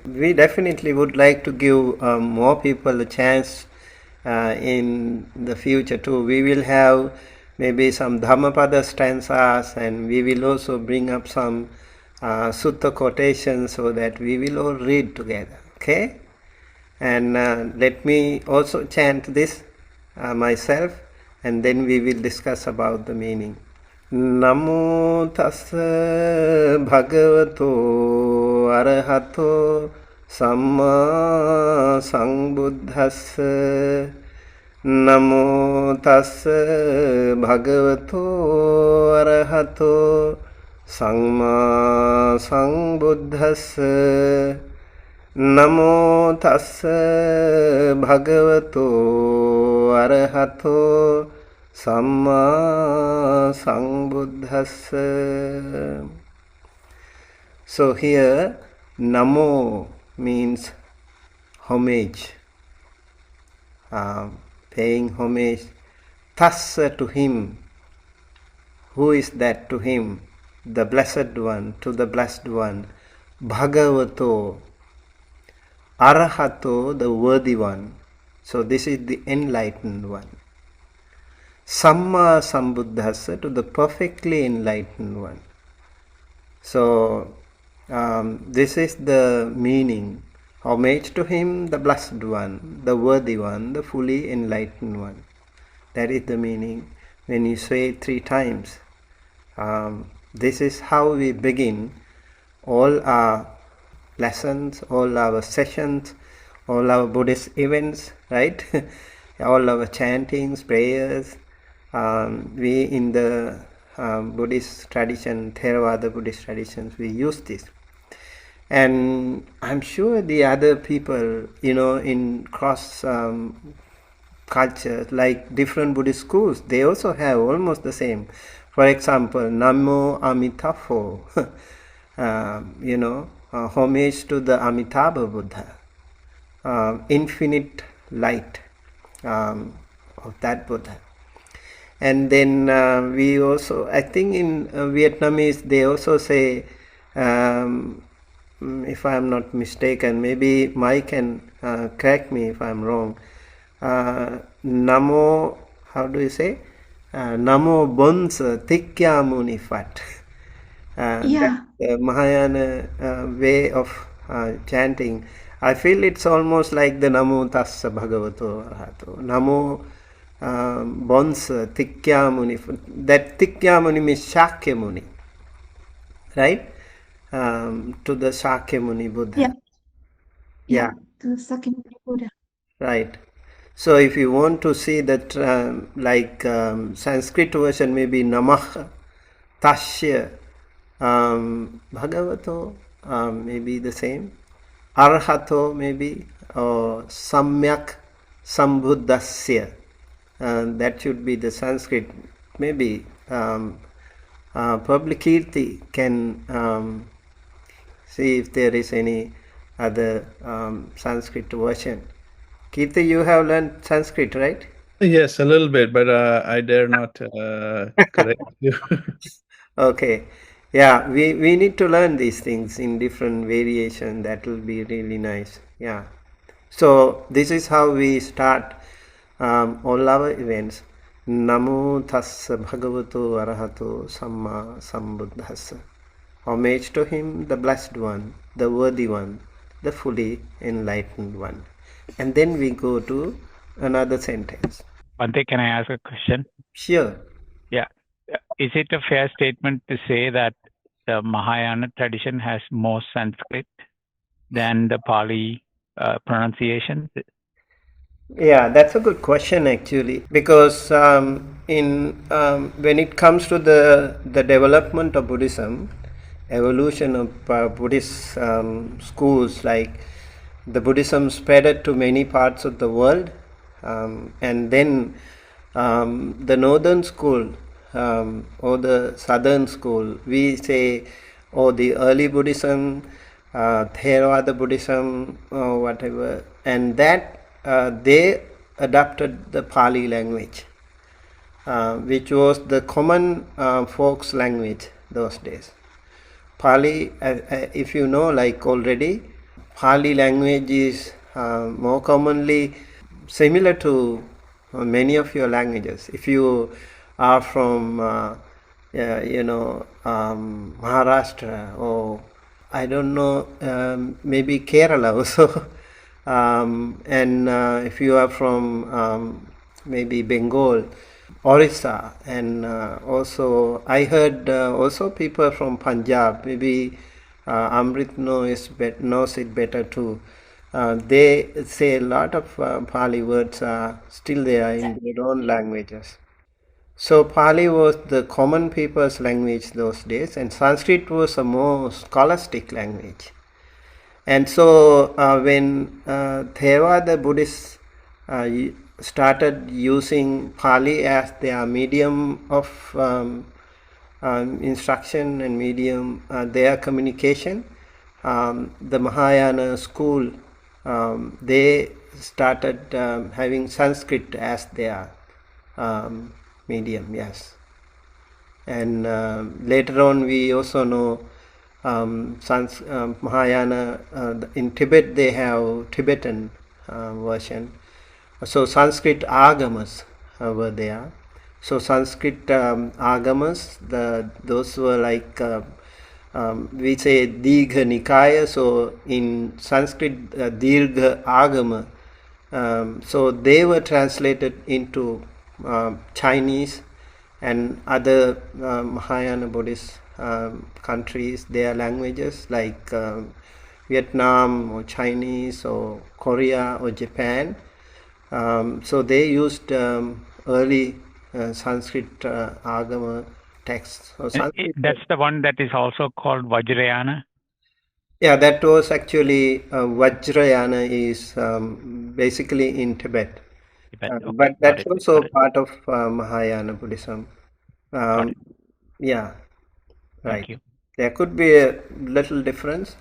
we definitely would like to give more people a chance in the future too. We will have maybe some Dhammapada stanzas, and we will also bring up some sutta quotations so that we will all read together. Okay? And let me also chant this myself, and then we will discuss about the meaning. Namo tassa bhagavato arahato samma sambuddhassa. Namo tassa bhagavato arahato samma sambuddhassa. Namo tassa bhagavato arahato samma sambuddhassa. So here namo means homage, paying homage. Tassa, to him. Who is that to him? The Blessed One, to the Blessed One. Bhagavato, Arahato, the Worthy One. So this is the Enlightened One. Samma Sambuddhassa, to the perfectly enlightened one. So this is the meaning. Homage to him, the Blessed One, the Worthy One, the fully enlightened one. That is the meaning when you say it 3 times. This is how we begin all our lessons, all our sessions, all our Buddhist events, right? All our chantings, prayers. We in the Buddhist tradition, Theravada Buddhist traditions, we use this. And I'm sure the other people, in cross cultures, like different Buddhist schools, they also have almost the same. For example, Namo Amitabha, homage to the Amitabha Buddha, infinite light of that Buddha. And then we also, I think in Vietnamese, they also say, if I am not mistaken, maybe Mike can correct me if I am wrong, Namo, how do you say? Namo Bonsa Tikya Muni Fat. Yeah. The Mahayana way of chanting, I feel it's almost like the Namo Tassa Bhagavato Arahato. Namo Bonsa Tikya Muni. That Tikya Muni means Shakya Muni, right? To the Shakya Muni Buddha. Yeah. Yeah. To the second Buddha. Right. So if you want to see that, Sanskrit version maybe Namah Tasya Bhagavato, maybe the same. Arhato maybe, or Samyak Sambuddhasya. That should be the Sanskrit. Maybe Publikirti can see if there is any other Sanskrit version. Kirti, you have learned Sanskrit, right? Yes, a little bit, but I dare not correct you. Okay. Yeah, we need to learn these things in different variation. That will be really nice. Yeah. So this is how we start all our events. Namo Tassa Bhagavato Arahato Samma Sambuddhassa. Homage to him, the blessed one, the worthy one, the fully enlightened one. And then we go to another sentence. Bhante, can I ask a question? Sure. Yeah. Is it a fair statement to say that the Mahayana tradition has more Sanskrit than the Pali pronunciation? Yeah, that's a good question actually, because when it comes to the development of Buddhism, evolution of Buddhist schools, like the Buddhism spread to many parts of the world, and then the northern school or the southern school, we say, or the early Buddhism, Theravada Buddhism, or whatever, and that they adopted the Pali language, which was the common folks language those days. Pali, if you know, like already, Pali language is more commonly similar to many of your languages. If you are from, Maharashtra, or I don't know, maybe Kerala also, and if you are from maybe Bengal, Orissa, and also I heard also people from Punjab, maybe Amrit knows it better too. They say a lot of Pali words are still there in their own languages. So Pali was the common people's language those days, and Sanskrit was a more scholastic language. And so when Theravada Buddhists started using Pali as their medium of instruction and medium their communication, the Mahayana school, they started having Sanskrit as their medium, yes. And later on we also know Mahayana, in Tibet they have Tibetan version. So Sanskrit agamas were there. So Sanskrit agamas, those were like, we say Digha Nikaya, so in Sanskrit Dirgha Agama. So they were translated into Chinese and other Mahayana Buddhist countries, their languages like Vietnam or Chinese or Korea or Japan. So they used early Sanskrit Agama texts. That's the one that is also called Vajrayana? Yeah, that was actually Vajrayana is basically in Tibet. Okay, But that's also part of Mahayana Buddhism. Yeah, right. There could be a little difference.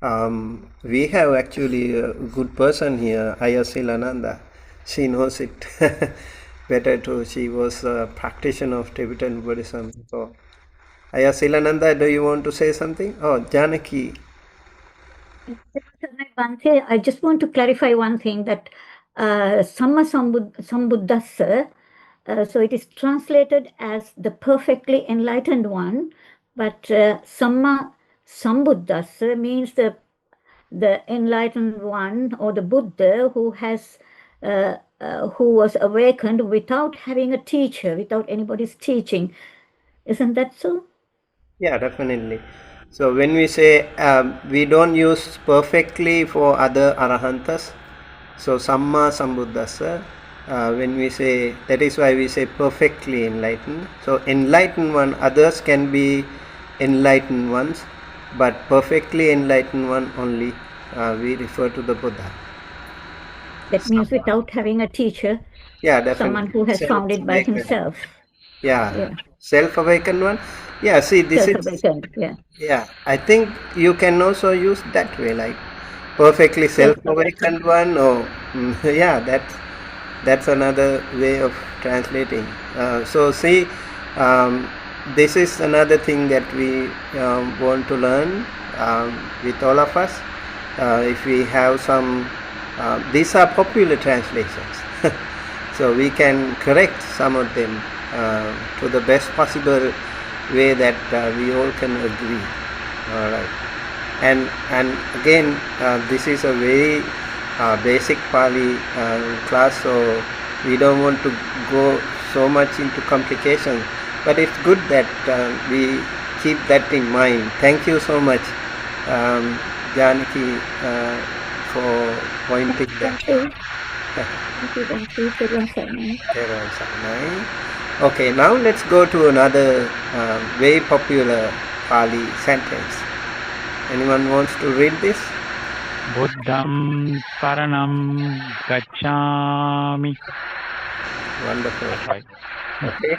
We have actually a good person here, Ayasilananda. She knows it better too. She was a practitioner of Tibetan Buddhism. So, Ayasilananda, do you want to say something? Oh, Janaki. Bhante, I just want to clarify one thing, that Samma Sambuddhassa, so it is translated as the perfectly enlightened one, But Samma Sambuddhassa means the enlightened one or the Buddha who was awakened without having a teacher, without anybody's teaching. Isn't that so? Yeah, definitely. So when we say we don't use perfectly for other arahantas, so Samma Sambuddhassa, when we say, that is why we say perfectly enlightened. So enlightened one, others can be enlightened ones, but perfectly enlightened one only we refer to the Buddha. That means without having a teacher, Yeah, definitely. someone who has found it by himself. Yeah. Self-awakened one. Yeah, see, this Self-awakened, is... Yeah, I think you can also use that way, like perfectly self-awakened one, or yeah, that's another way of translating. So see, this is another thing that we want to learn with all of us. If we have some, these are popular translations, so we can correct some of them to the best possible way that we all can agree. All right. And again, this is a very basic Pali class, so we don't want to go so much into complications, but it's good that we keep that in mind. Thank you so much, Janaki, for pointing that. Okay, now let's go to another very popular Pali sentence. Anyone wants to read this? Buddham Saranam Gacchami. Wonderful. Okay.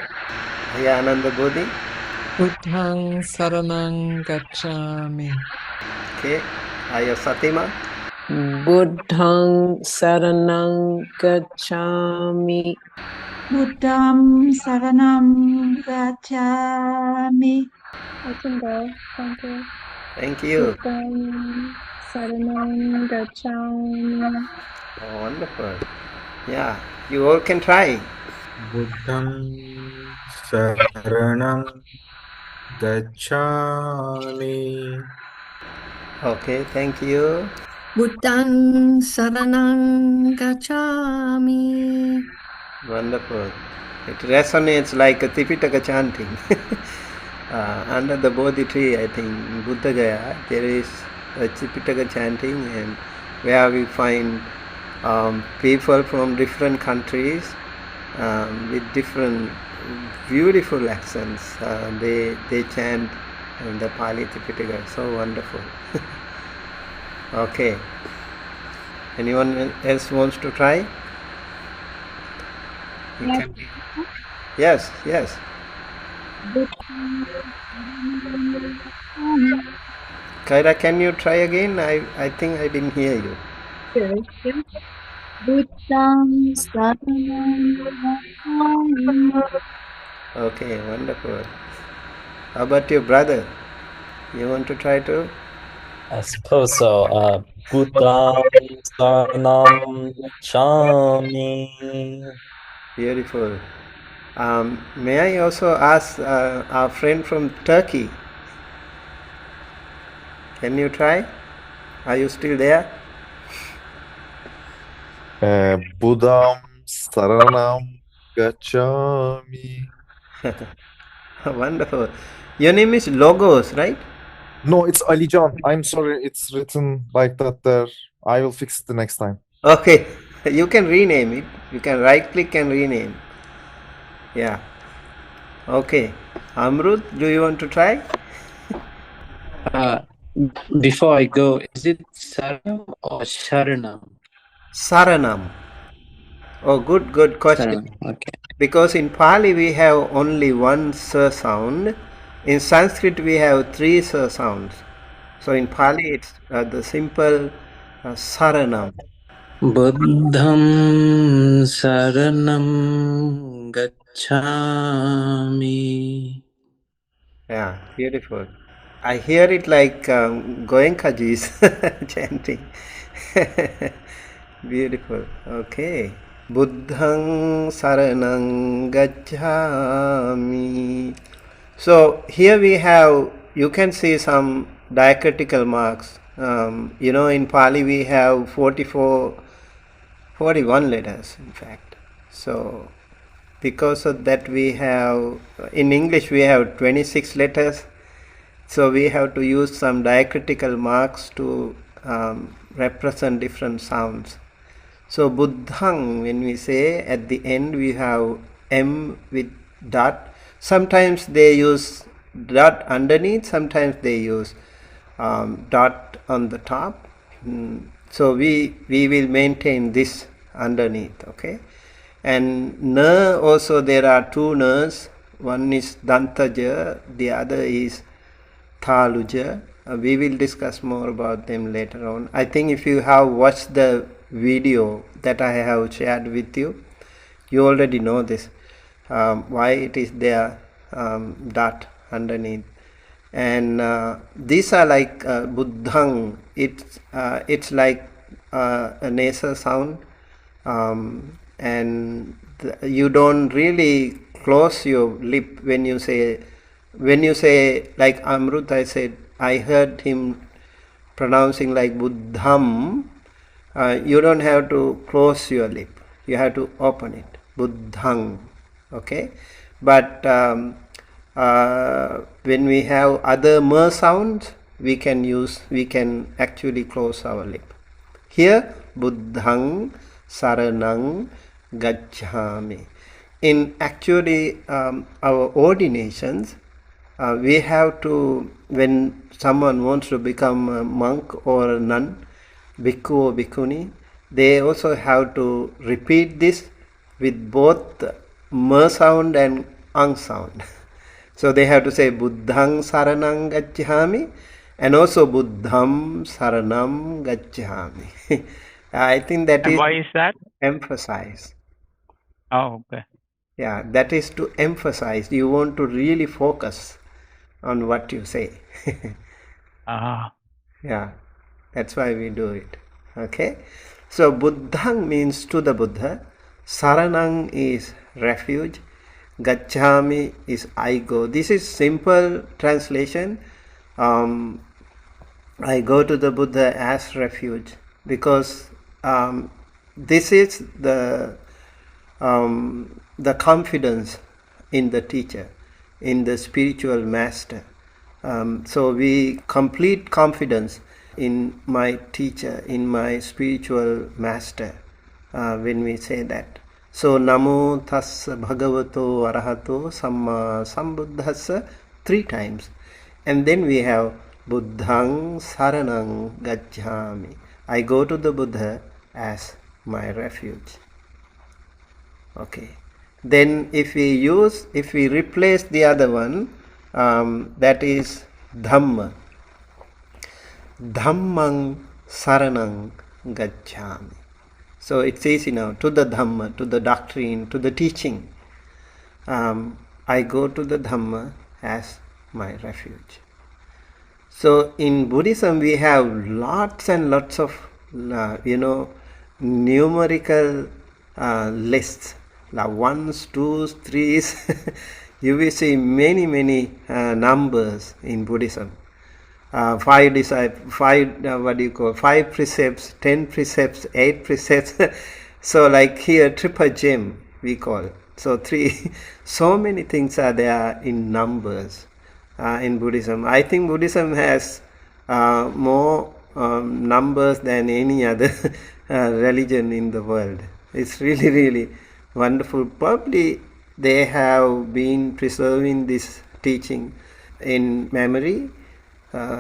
Yeah, Ananda Bodhi. Buddhang Saranang Gacchami. Okay. Aya Satima. Buddhang Saranang Gacchami. Buddham Saranam Gacchami. I can go. Thank you. Thank you. Buddham Saranam Gacchami. Oh, wonderful. Yeah, you all can try. Buddham Saranam Gacchami. Okay, thank you. Buddhang Saranang Gacchami. Wonderful. It resonates like a Tipitaka chanting. Under the Bodhi tree, I think, in Buddha Gaya, there is a Tipitaka chanting, and where we find people from different countries with different beautiful accents. They chant the Pali Tipitaka. So wonderful. Okay. Anyone else wants to try? Yes, yes. Kaira, can you try again? I think I didn't hear you. Okay, wonderful. How about your brother? You want to try too? I suppose so. Buddham Saranam Gacchami. Beautiful. May I also ask our friend from Turkey? Can you try? Are you still there? Buddham Saranam Gacchami. Wonderful. Your name is Logos, right? No, it's Alijan. I'm sorry, it's written like that there. I will fix it the next time. Okay, you can rename it. You can right click and rename. Yeah. Okay. Amrut, do you want to try? Before I go, is it Saranam or Sharanam? Saranam. Oh, good question. Saranam, okay. Because in Pali we have only one sa sound. In Sanskrit we have three sa sounds. So in Pali it's the simple Saranam. Buddham Saranam Gacchami. Yeah, beautiful. I hear it like Goenkaji's chanting. Beautiful. Okay. Buddhang Saranang Gacchami. So here we have, you can see some diacritical marks. In Pali we have 41 letters in fact. So because of that we have, in English we have 26 letters. So we have to use some diacritical marks to represent different sounds. So Buddhang, when we say at the end we have M with dot. Sometimes they use dot underneath, sometimes they use dot on the top. So we will maintain this underneath, okay? And na also, there are two nas. One is Dantaja, the other is Thaluja. We will discuss more about them later on. I think if you have watched the video that I have shared with you, you already know this, why it is there, dot underneath. And these are like Buddhang. It's like a nasal sound, and you don't really close your lip when you say like Amrut. I heard him pronouncing like Buddham. You don't have to close your lip, you have to open it, Buddhang, okay? But when we have other mer sounds, we can actually close our lip. Here Buddhang Saranang Gacchami. In actually our ordinations, we have to, when someone wants to become a monk or a nun, bhikkhu or bhikkhuni, they also have to repeat this with both ma sound and ang sound. So they have to say Buddhang Saranang Gacchami and also Buddham Saranam Gacchami. I think that And is why is that? emphasize. Oh, okay. Yeah, that is to emphasize. You want to really focus on what you say. Yeah, that's why we do it. Okay, so Buddhang means to the Buddha, Saranang is refuge, Gacchami is I go. This is simple translation. I go to the Buddha as refuge, because this is the confidence in the teacher, in the spiritual master. So we complete confidence in my teacher, in my spiritual master, when we say that. So Namo Tassa Bhagavato Arahato Samma Sambuddhassa 3 times. And then we have Buddhang Saranang Gacchami. I go to the Buddha as my refuge. Okay. Then if we replace the other one, that is Dhamma. Dhammang Saranang Gacchami. So it's easy now, to the Dhamma, to the doctrine, to the teaching. I go to the Dhamma as my refuge. So in Buddhism we have lots and lots of numerical lists, like 1s, 2s, 3s. You will see many numbers in Buddhism. 5 precepts, 10 precepts, 8 precepts. So like here triple gem we call. So 3. So many things are there in numbers in Buddhism. I think Buddhism has more numbers than any other religion in the world. It's really wonderful. Probably they have been preserving this teaching in memory.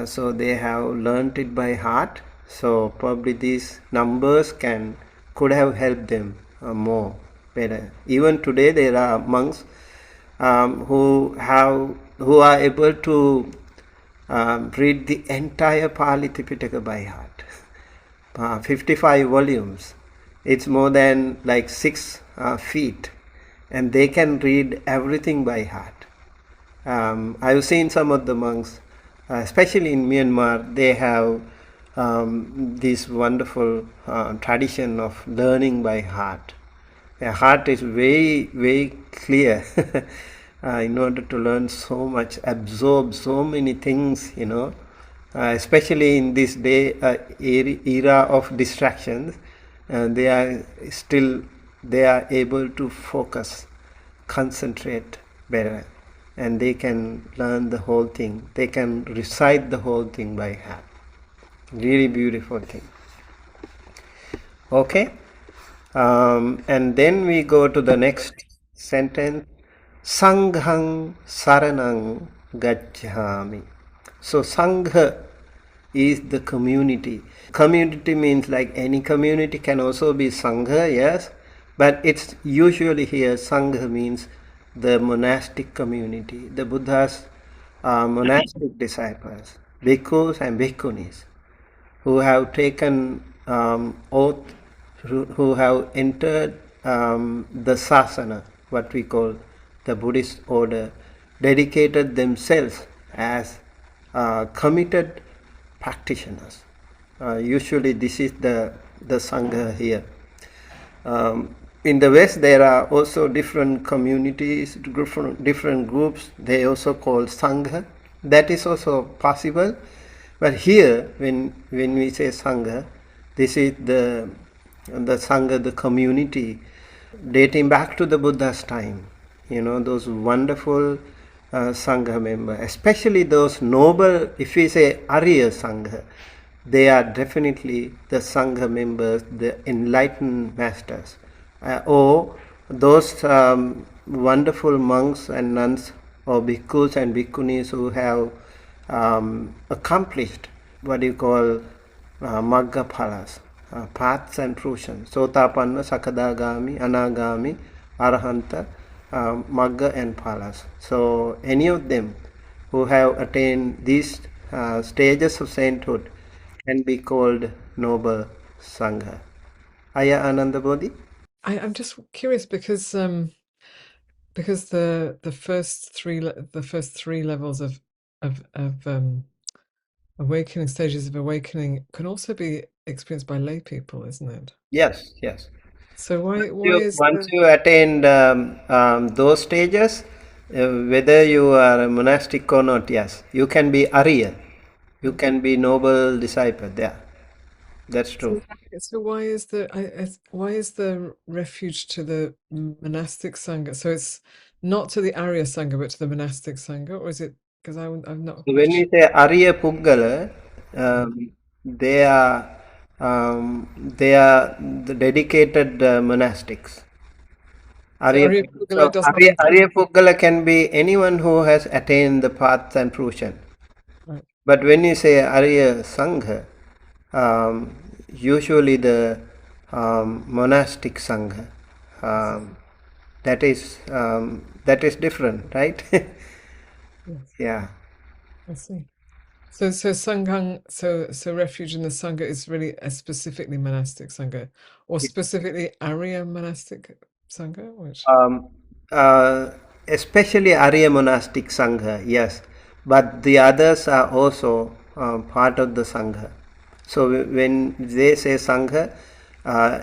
So they have learnt it by heart. So probably these numbers could have helped them more better. Even today there are monks who are able to read the entire Pali Tipitaka by heart. 55 volumes. It's more than like 6 feet, and they can read everything by heart. I've seen some of the monks, especially in Myanmar, they have this wonderful tradition of learning by heart. Their heart is very clear. in order to learn so much, absorb so many things, especially in this day era of distractions. They are able to focus, concentrate better, and they can learn the whole thing. They can recite the whole thing by heart. Really beautiful thing. Okay, and then we go to the next sentence. Sanghang saranang gacchami. So Sangha is the community. Community means like any community can also be Sangha, yes, but it's usually here Sangha means the monastic community, the Buddha's monastic disciples, bhikkhus and bhikkhunis, who have taken oath, who have entered the sasana, what we call the Buddhist order, dedicated themselves as committed practitioners. Usually this is the Sangha here. In the West there are also different communities, different groups, they also call Sangha. That is also possible. But here when we say Sangha, this is the Sangha, the community dating back to the Buddha's time. Those wonderful Sangha members, especially those noble, if we say Arya Sangha, they are definitely the Sangha members, the enlightened masters, or those wonderful monks and nuns or bhikkhus and bhikkhunis who have accomplished what you call Magga Phalas, paths and fruitions, Sotapanna, Sakadagami, Anagami, Arahanta, Magga and Phalas. So any of them who have attained these stages of sainthood can be called noble Sangha. Aya Ananda Bodhi? I'm just curious because the first three levels of awakening, stages of awakening, can also be experienced by lay people, isn't it? Yes. So why once you attain those stages, whether you are a monastic or not, yes, you can be Arya, you can be noble disciple there. That's true. So why is the refuge to the monastic Sangha? So it's not to the Arya Sangha, but to the monastic Sangha, or is it? Because I'm not. So when we say Arya Puggala, they are the dedicated monastics. Arya Puggala can be anyone who has attained the path and fruition. Right. But when you say Arya Sangha, usually the monastic Sangha, that is different, right? Yes. Yeah. I see. So Sanghang, so refuge in the Sangha is really a specifically monastic Sangha, or specifically Arya monastic Sangha, which? Especially Arya monastic Sangha, yes, but the others are also part of the Sangha. So when they say Sangha,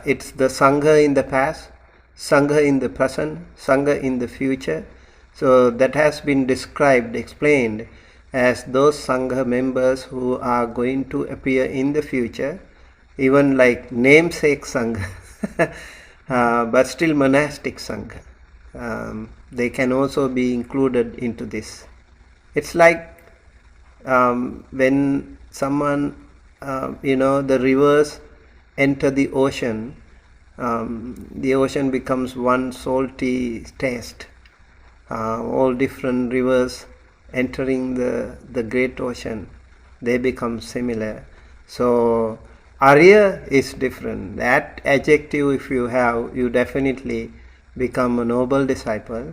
it's the Sangha in the past, Sangha in the present, Sangha in the future. So that has been explained as those Sangha members who are going to appear in the future, even like namesake Sangha, but still monastic Sangha. They can also be included into this. It's like when someone, the rivers enter the ocean becomes one salty taste. All different rivers entering the great ocean, they become similar. So Arya is different. That adjective, if you have, you definitely become a noble disciple,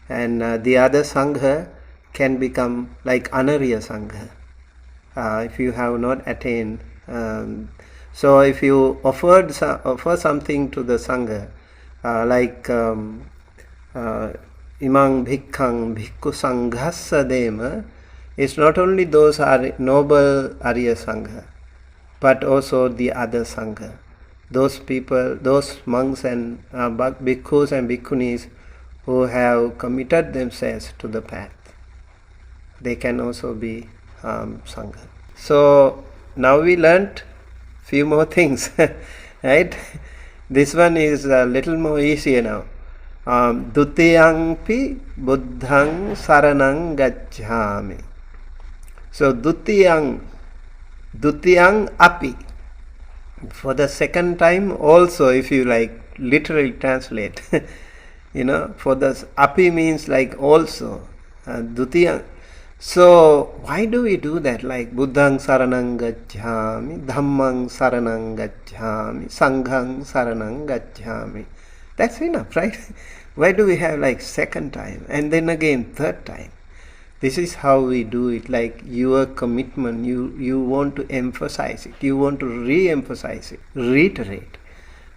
and the other Sangha can become like Anarya Sangha if you have not attained. So if you offer something to the Sangha, like Imang Bhikkhang Bhikkhu Sanghassa Dema, it's not only those are noble Arya Sangha, but also the other Sangha. Those people, those monks and bhikkhus and bhikkhunis who have committed themselves to the path. They can also be Sangha. So now we learnt few more things, right? This one is a little more easier now. Dutiyangpi buddhang saranang gacchami. So dutiyang api. For the second time also, if you like literally translate, for the api means like also. Dutiyang. So why do we do that? Like buddhang saranang gacchami, dhammang saranang gacchami, sanghang saranang gacchami. That's enough, right? Why do we have like second time and then again third time? This is how we do it, like your commitment, you want to emphasize it, you want to re-emphasize it, reiterate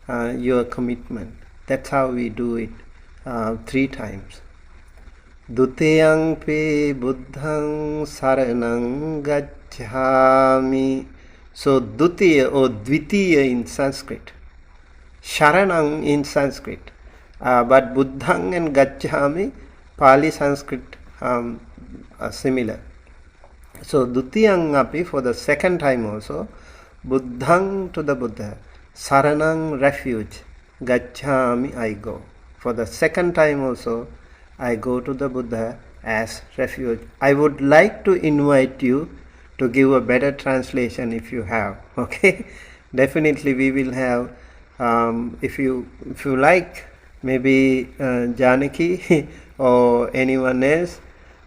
your commitment. That's how we do it 3 times. Dutiyangpi buddhang saranang gacchami. So dutiya or dvitiya in Sanskrit, sharanang in Sanskrit, but buddhang and gacchami, Pali Sanskrit are similar. So dutiyang api, for the second time also, buddhang to the Buddha, saranang refuge, gacchami I go. For the second time also, I go to the Buddha as refuge. I would like to invite you to give a better translation if you have. Okay, definitely we will have. If you like, maybe Janaki or anyone else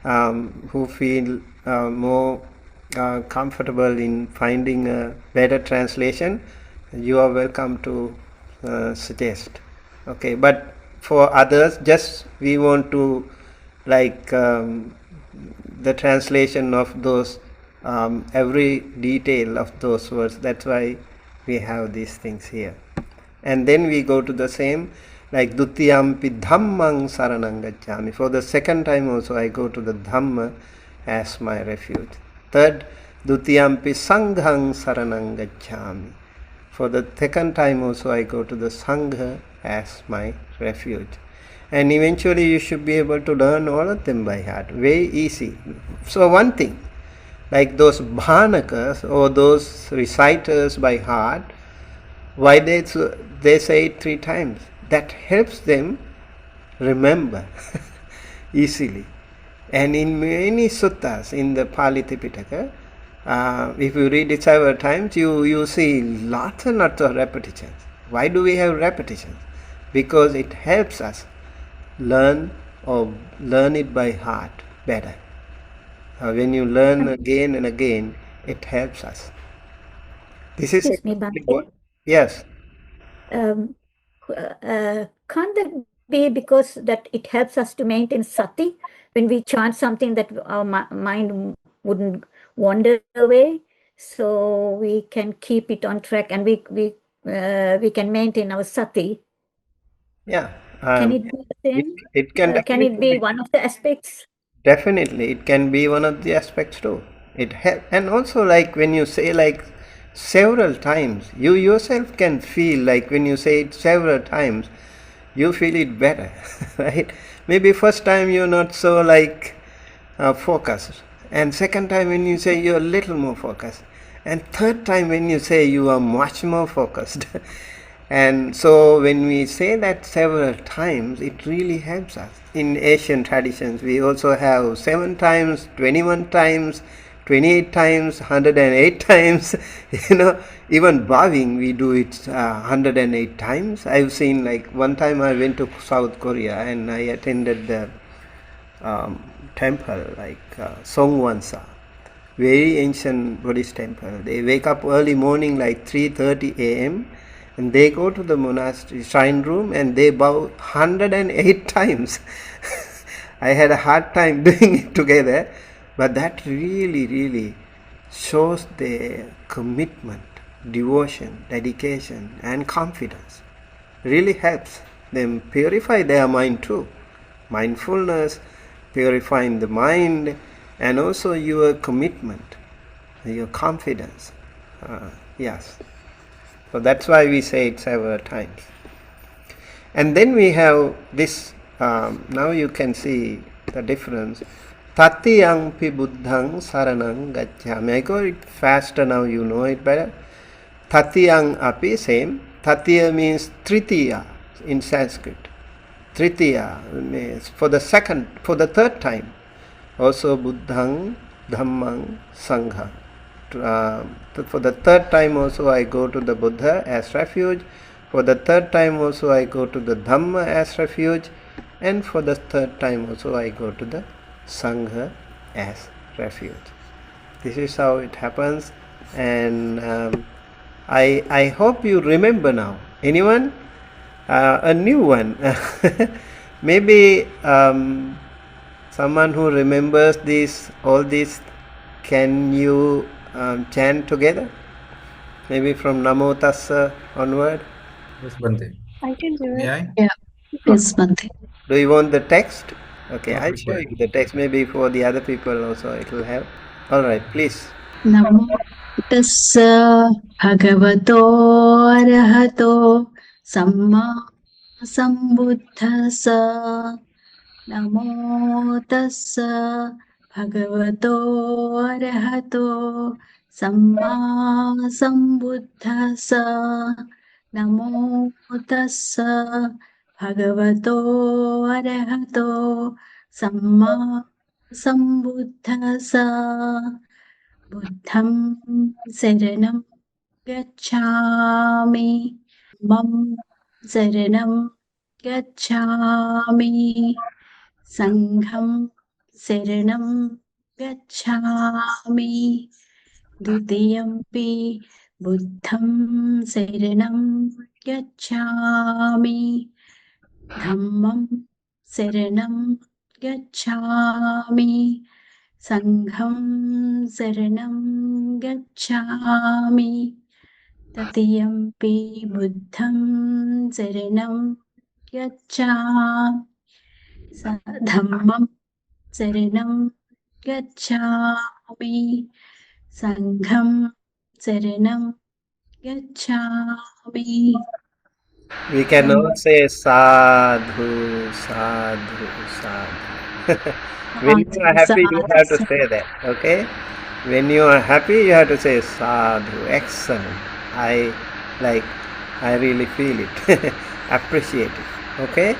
who feel more comfortable in finding a better translation, you are welcome to suggest. Okay, but for others, just we want to like the translation of those every detail of those words. That's why we have these things here. And then we go to the same, like dutiyampi dhammang saranang gacchami. For the second time also I go to the Dhamma as my refuge. Third, dutiyampi sanghang saranang gacchami. For the second time also I go to the Sangha as my refuge. And eventually you should be able to learn all of them by heart. Very easy. So one thing, like those bhanakas or those reciters by heart, why they say it 3 times? That helps them remember easily. And in many suttas in the Pali Tipitaka, if you read it several times, you see lots and lots of repetitions. Why do we have repetitions? Because it helps us learn it by heart better. When you learn again and again, it helps us. This is Excuse me, Bhante. Yes. Can't that be because that it helps us to maintain sati when we chant something that our mind wouldn't wander away, so we can keep it on track and we can maintain our sati? Yeah. Can it be the same? It can. Can it be one of the aspects? Definitely, it can be one of the aspects too. It helps, and also like when you say like several times, you yourself can feel like when you say it several times, you feel it better, right? Maybe first time you're not so like focused, and second time when you say you're a little more focused, and third time when you say you are much more focused. And so when we say that several times, it really helps us. In Asian traditions, we also have 7 times, 21 times, 28 times, 108 times. Even bowing, we do it 108 times. I've seen, like, one time I went to South Korea and I attended the temple, like Songwonsa, very ancient Buddhist temple. They wake up early morning, like 3:30 a.m., and they go to the monastery shrine room and they bow 108 times. I had a hard time doing it together, but that really shows their commitment, devotion, dedication, and confidence. Really helps them purify their mind too. Mindfulness, purifying the mind, and also your commitment, your confidence. Yes. So that's why we say it several times. And then we have this Now you can see the difference. Tatiyang pi buddhang saranang gacchami. I go it faster now, you know it better. Tatiyang api, same. Tatiya means tritiya in Sanskrit. Tritiya means for the third time. Also buddhang, dhammang, sanghang. For the third time also I go to the Buddha as refuge. For the third time also I go to the Dhamma as refuge. And for the third time also I go to the Sangha as refuge. This is how it happens. And I hope you remember now. Anyone? A new one. Maybe someone who remembers all these, can you chant together? Maybe from Namo Tassa onward? Yes, Bante. I can do May it. I? Yeah. Yes, Bante. Do you want the text? Okay, Not I'll show required. you the text. Maybe for the other people also it will help. All right, please. Namo tassa bhagavato arahato samma sambuddhassa. Namo tassa bhagavato arahato samma sambuddhassa. Namo tassa bhagavato arahato samma sambuddhassa. Buddham saranam gacchami. Dhammam saranam gacchami. Sangham saranam gacchami. Dutiyampi buddham saranam gacchami. Dhammam saranam gacchami. Sangham saranam gacchami. Tatiyampi buddham saranam gacchami. Dhammam saranam gacchami. Sangham saranam gacchami. We cannot say sadhu, sadhu, sadhu. When you are happy, you have to say that. Okay? When you are happy, you have to say sadhu. Excellent. I really feel it. Appreciate it. Okay?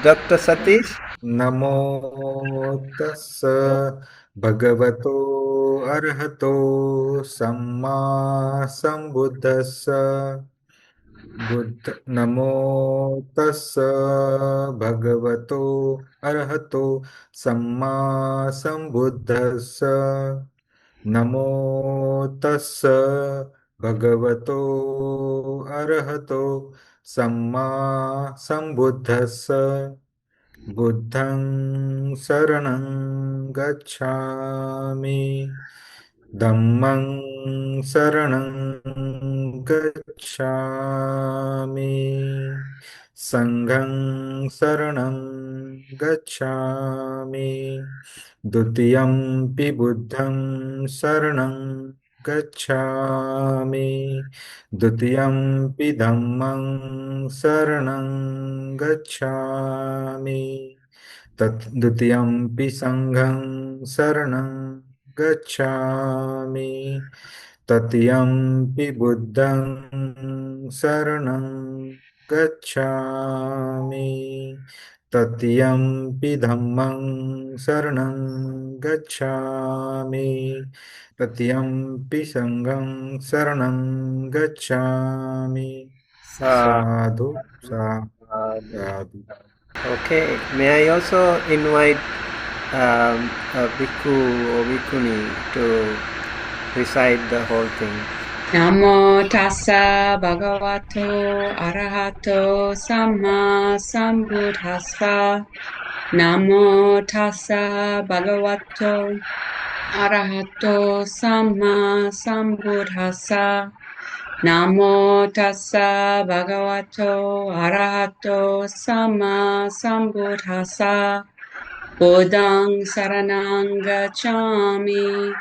Dr. Satish? Namo tassa bhagavato arahato samma sambuddhassa. Namo tassa bhagavato arahato samma sambuddhassa. Namo tassa bhagavato arahato samma sambuddhassa. Buddhang saranang gacchami. Dhammang saranang gacchami. Sanghang saranang gacchami. Dutiyampi buddhang saranang gacchami. Dutiyampi dhammang saranang gacchami. Dutiyampi sanghang saranang gacchami. Tatiyampi buddhang saranang gacchami. Tatiyampi dhammang saranang gacchami. Tatiyampi sanghang saranang gacchami. Sadhu, sadhu. Okay. May I also invite a bhikkhu or bhikkhuni to recite the whole thing? Namo tassa bhagavato arahato samma sambuddhassa. Namo tassa bhagavato arahato samma sambuddhassa. Namo tassa bhagavato arahato samma sambuddhassa. Buddhang saranang gacchami.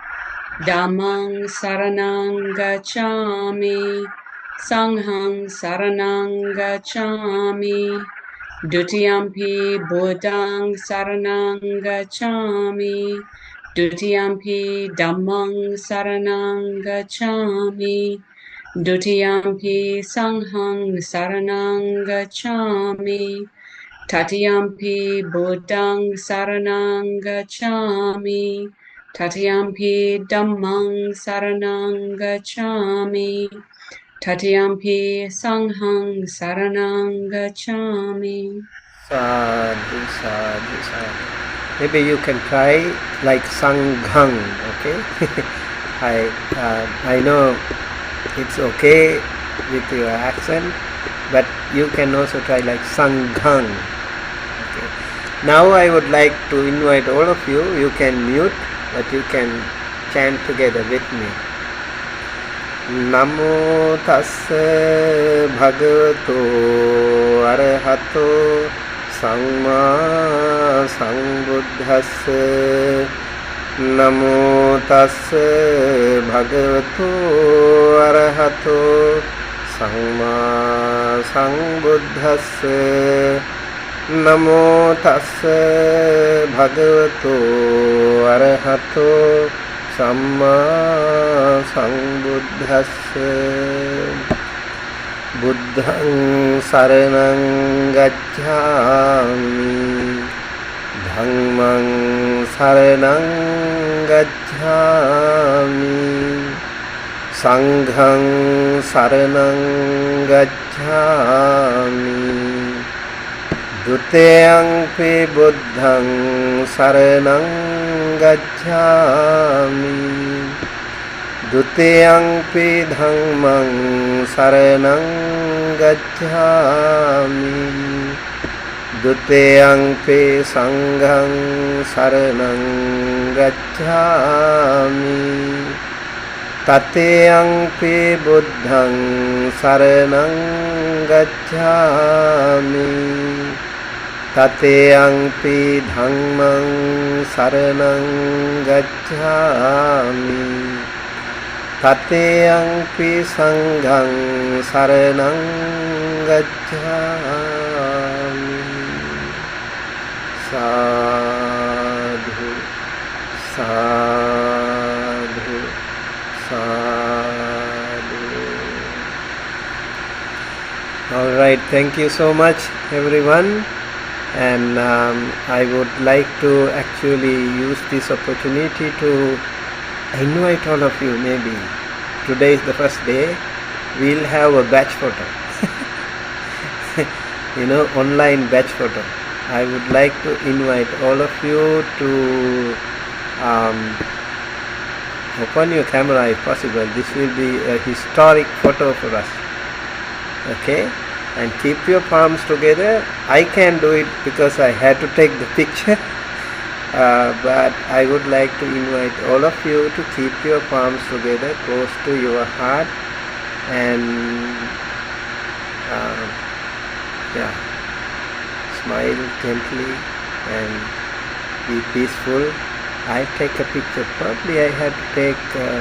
Dhammang saranang gacchami. Sanghang saranang gacchami. Dutiyampi Buddhang Saranang Gacchami. Dutiyampi Dhammang Saranang Gacchami. Dutiyampi Sanghang Saranang Gacchami. Tatiyampi Buddhang Saranang Gacchami. Tatiyampi Dhammang Saranang Gacchami. Tatiyampi Sanghang Saranang Gacchami. Sadhu, sadhu, sadhu. Maybe you can try like Sanghang, okay? I know it's okay with your accent, but you can also try like Sanghang. Okay. Now I would like to invite all of you. You can mute, but you can chant together with me. Namo tassa bhagavato arahato samma sambuddhassa. Namo tassa bhagavato arahato samma sambuddhassa. Namo tassa bhagavato arahato samma sambuddhassa. Buddhang saranang gacchami. Dhammang saranang gacchami. Sanghang saranang gacchami. Dutiyampi Buddhang saranang gacchami. Dutiyampi Dhammang saranang gacchami. Dutiyampi Sanghang saranang gacchami. Tatiyampi Buddhang saranang gacchami. Tatiyampi Dhammang saranang gacchami. Tatiyampi Sanghang saranang gacchami. Sadhu, sadhu, sadhu. All right, thank you so much, everyone. And I would like to actually use this opportunity to invite all of you. Maybe today is the first day. We'll have a batch photo. Online batch photo. I would like to invite all of you to open your camera if possible. This will be a historic photo for us. Okay? And keep your palms together. I can't do it because I had to take the picture. But I would like to invite all of you to keep your palms together close to your heart and smile gently and be peaceful. I take a picture. Probably I had to take a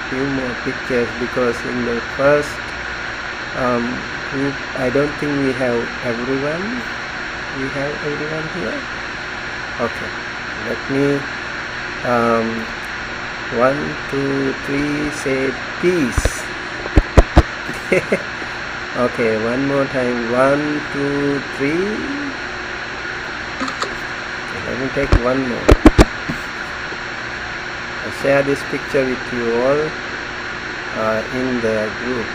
few more pictures because in the first group I don't think we have everyone. We have everyone here? Okay. Let me 1, 2, 3 say peace. Okay, one more time. 1, 2, 3. Okay, let me take one more. I'll share this picture with you all in the group.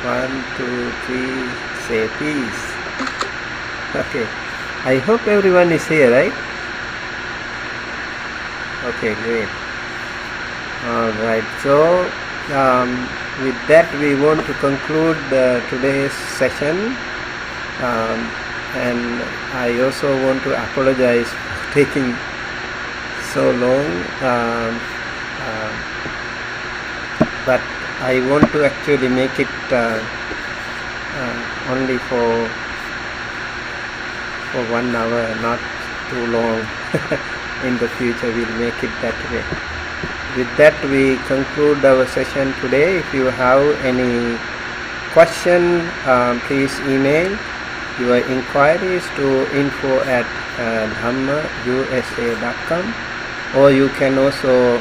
1, 2, 3 say peace. Okay. I hope everyone is here, right? Okay, great. Alright, so with that we want to conclude today's session, and I also want to apologize for taking so long, but I want to actually make it only for 1 hour, not too long. In the future we'll make it that way. With that we conclude our session today. If you have any question, please email your inquiries to info@dhammausa.com, or you can also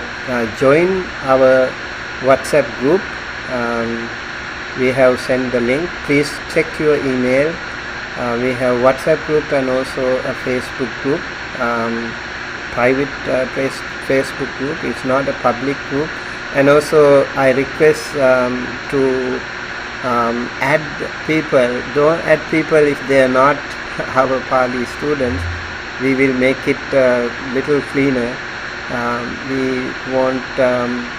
join our WhatsApp group. We have sent the link. Please check your email. We have WhatsApp group and also a Facebook group, private Facebook group. It's not a public group. And also I request to add people. Don't add people if they are not our Pali students. We will make it a little cleaner. We want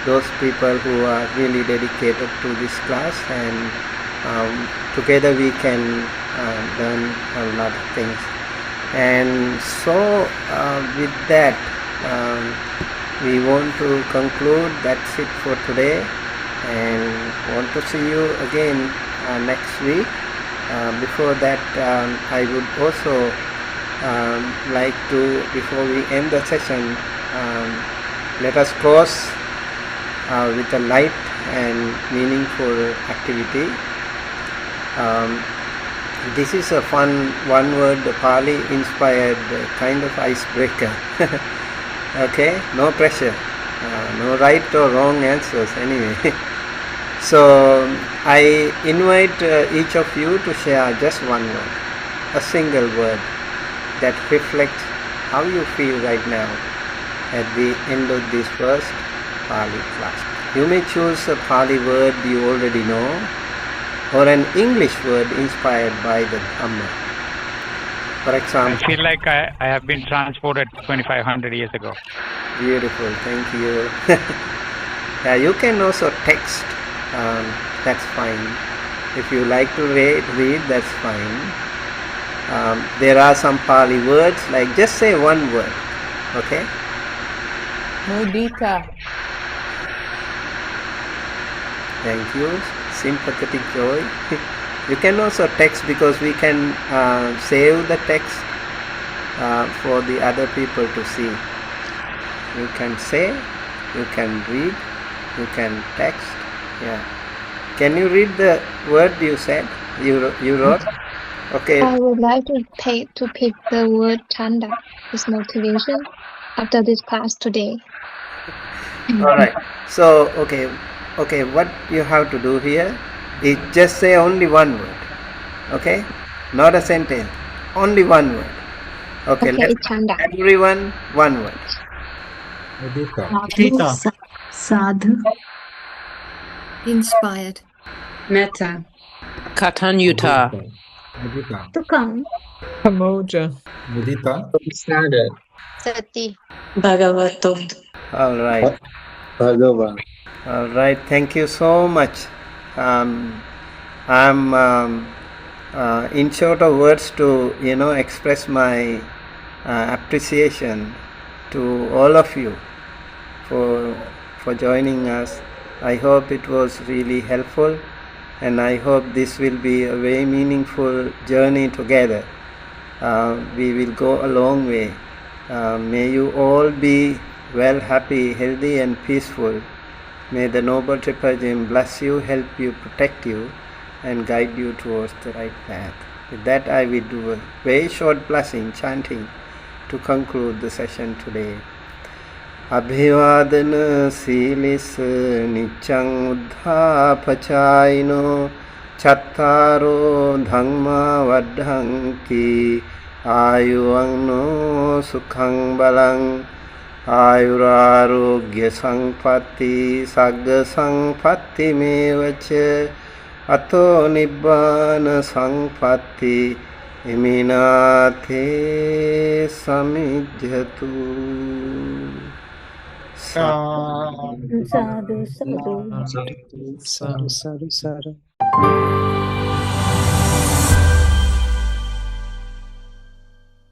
those people who are really dedicated to this class, and together we can learn a lot of things. And so with that, we want to conclude. That's it for today, and want to see you again next week. Before that, I would also like to, before we end the session, let us close with a light and meaningful activity. This is a fun one-word Pali inspired kind of icebreaker. Okay, no pressure, no right or wrong answers anyway. So I invite each of you to share just one word, a single word that reflects how you feel right now at the end of this first Pali class. You may choose a Pali word you already know, or an English word inspired by the Dhamma. For example, I feel like I have been transported 2,500 years ago. Beautiful, thank you. Yeah, you can also text, that's fine. If you like to read, that's fine. There are some Pali words, like just say one word, okay? Mudita. Thank you. Sympathetic joy. You can also text, because we can save the text for the other people to see. You can say, you can read, you can text. Yeah. Can you read the word you said? You wrote? Okay. I would like to pick the word chanda as motivation after this class today. All right. So, okay, what you have to do here is just say only one word. Okay? Not a sentence. Only one word. Okay, let's chanda. Everyone, one word. Mudita. Sadhu. Inspired. Metta. Katanyuta. Tukam. Pamoja. Mudita. Sati. Bhagavato. All right. Bhagavan. All right. Thank you so much. I'm in short of words to express my appreciation to all of you for joining us. I hope it was really helpful, and I hope this will be a very meaningful journey together. We will go a long way. May you all be well, happy, healthy and peaceful. May the Noble Triple Gem bless you, help you, protect you and guide you towards the right path. With that, I will do a very short blessing chanting to conclude the session today. Abhivadana silis nichang uddhapachayino chattaro dhamma vaddhanki ayuvanno sukhang balang ayurarogya sampatti sagga sampatti mevacha ato nibbana sampatti iminathe samijjatu. Sadhu, sadhu. Sadhu, sadhu, sadhu.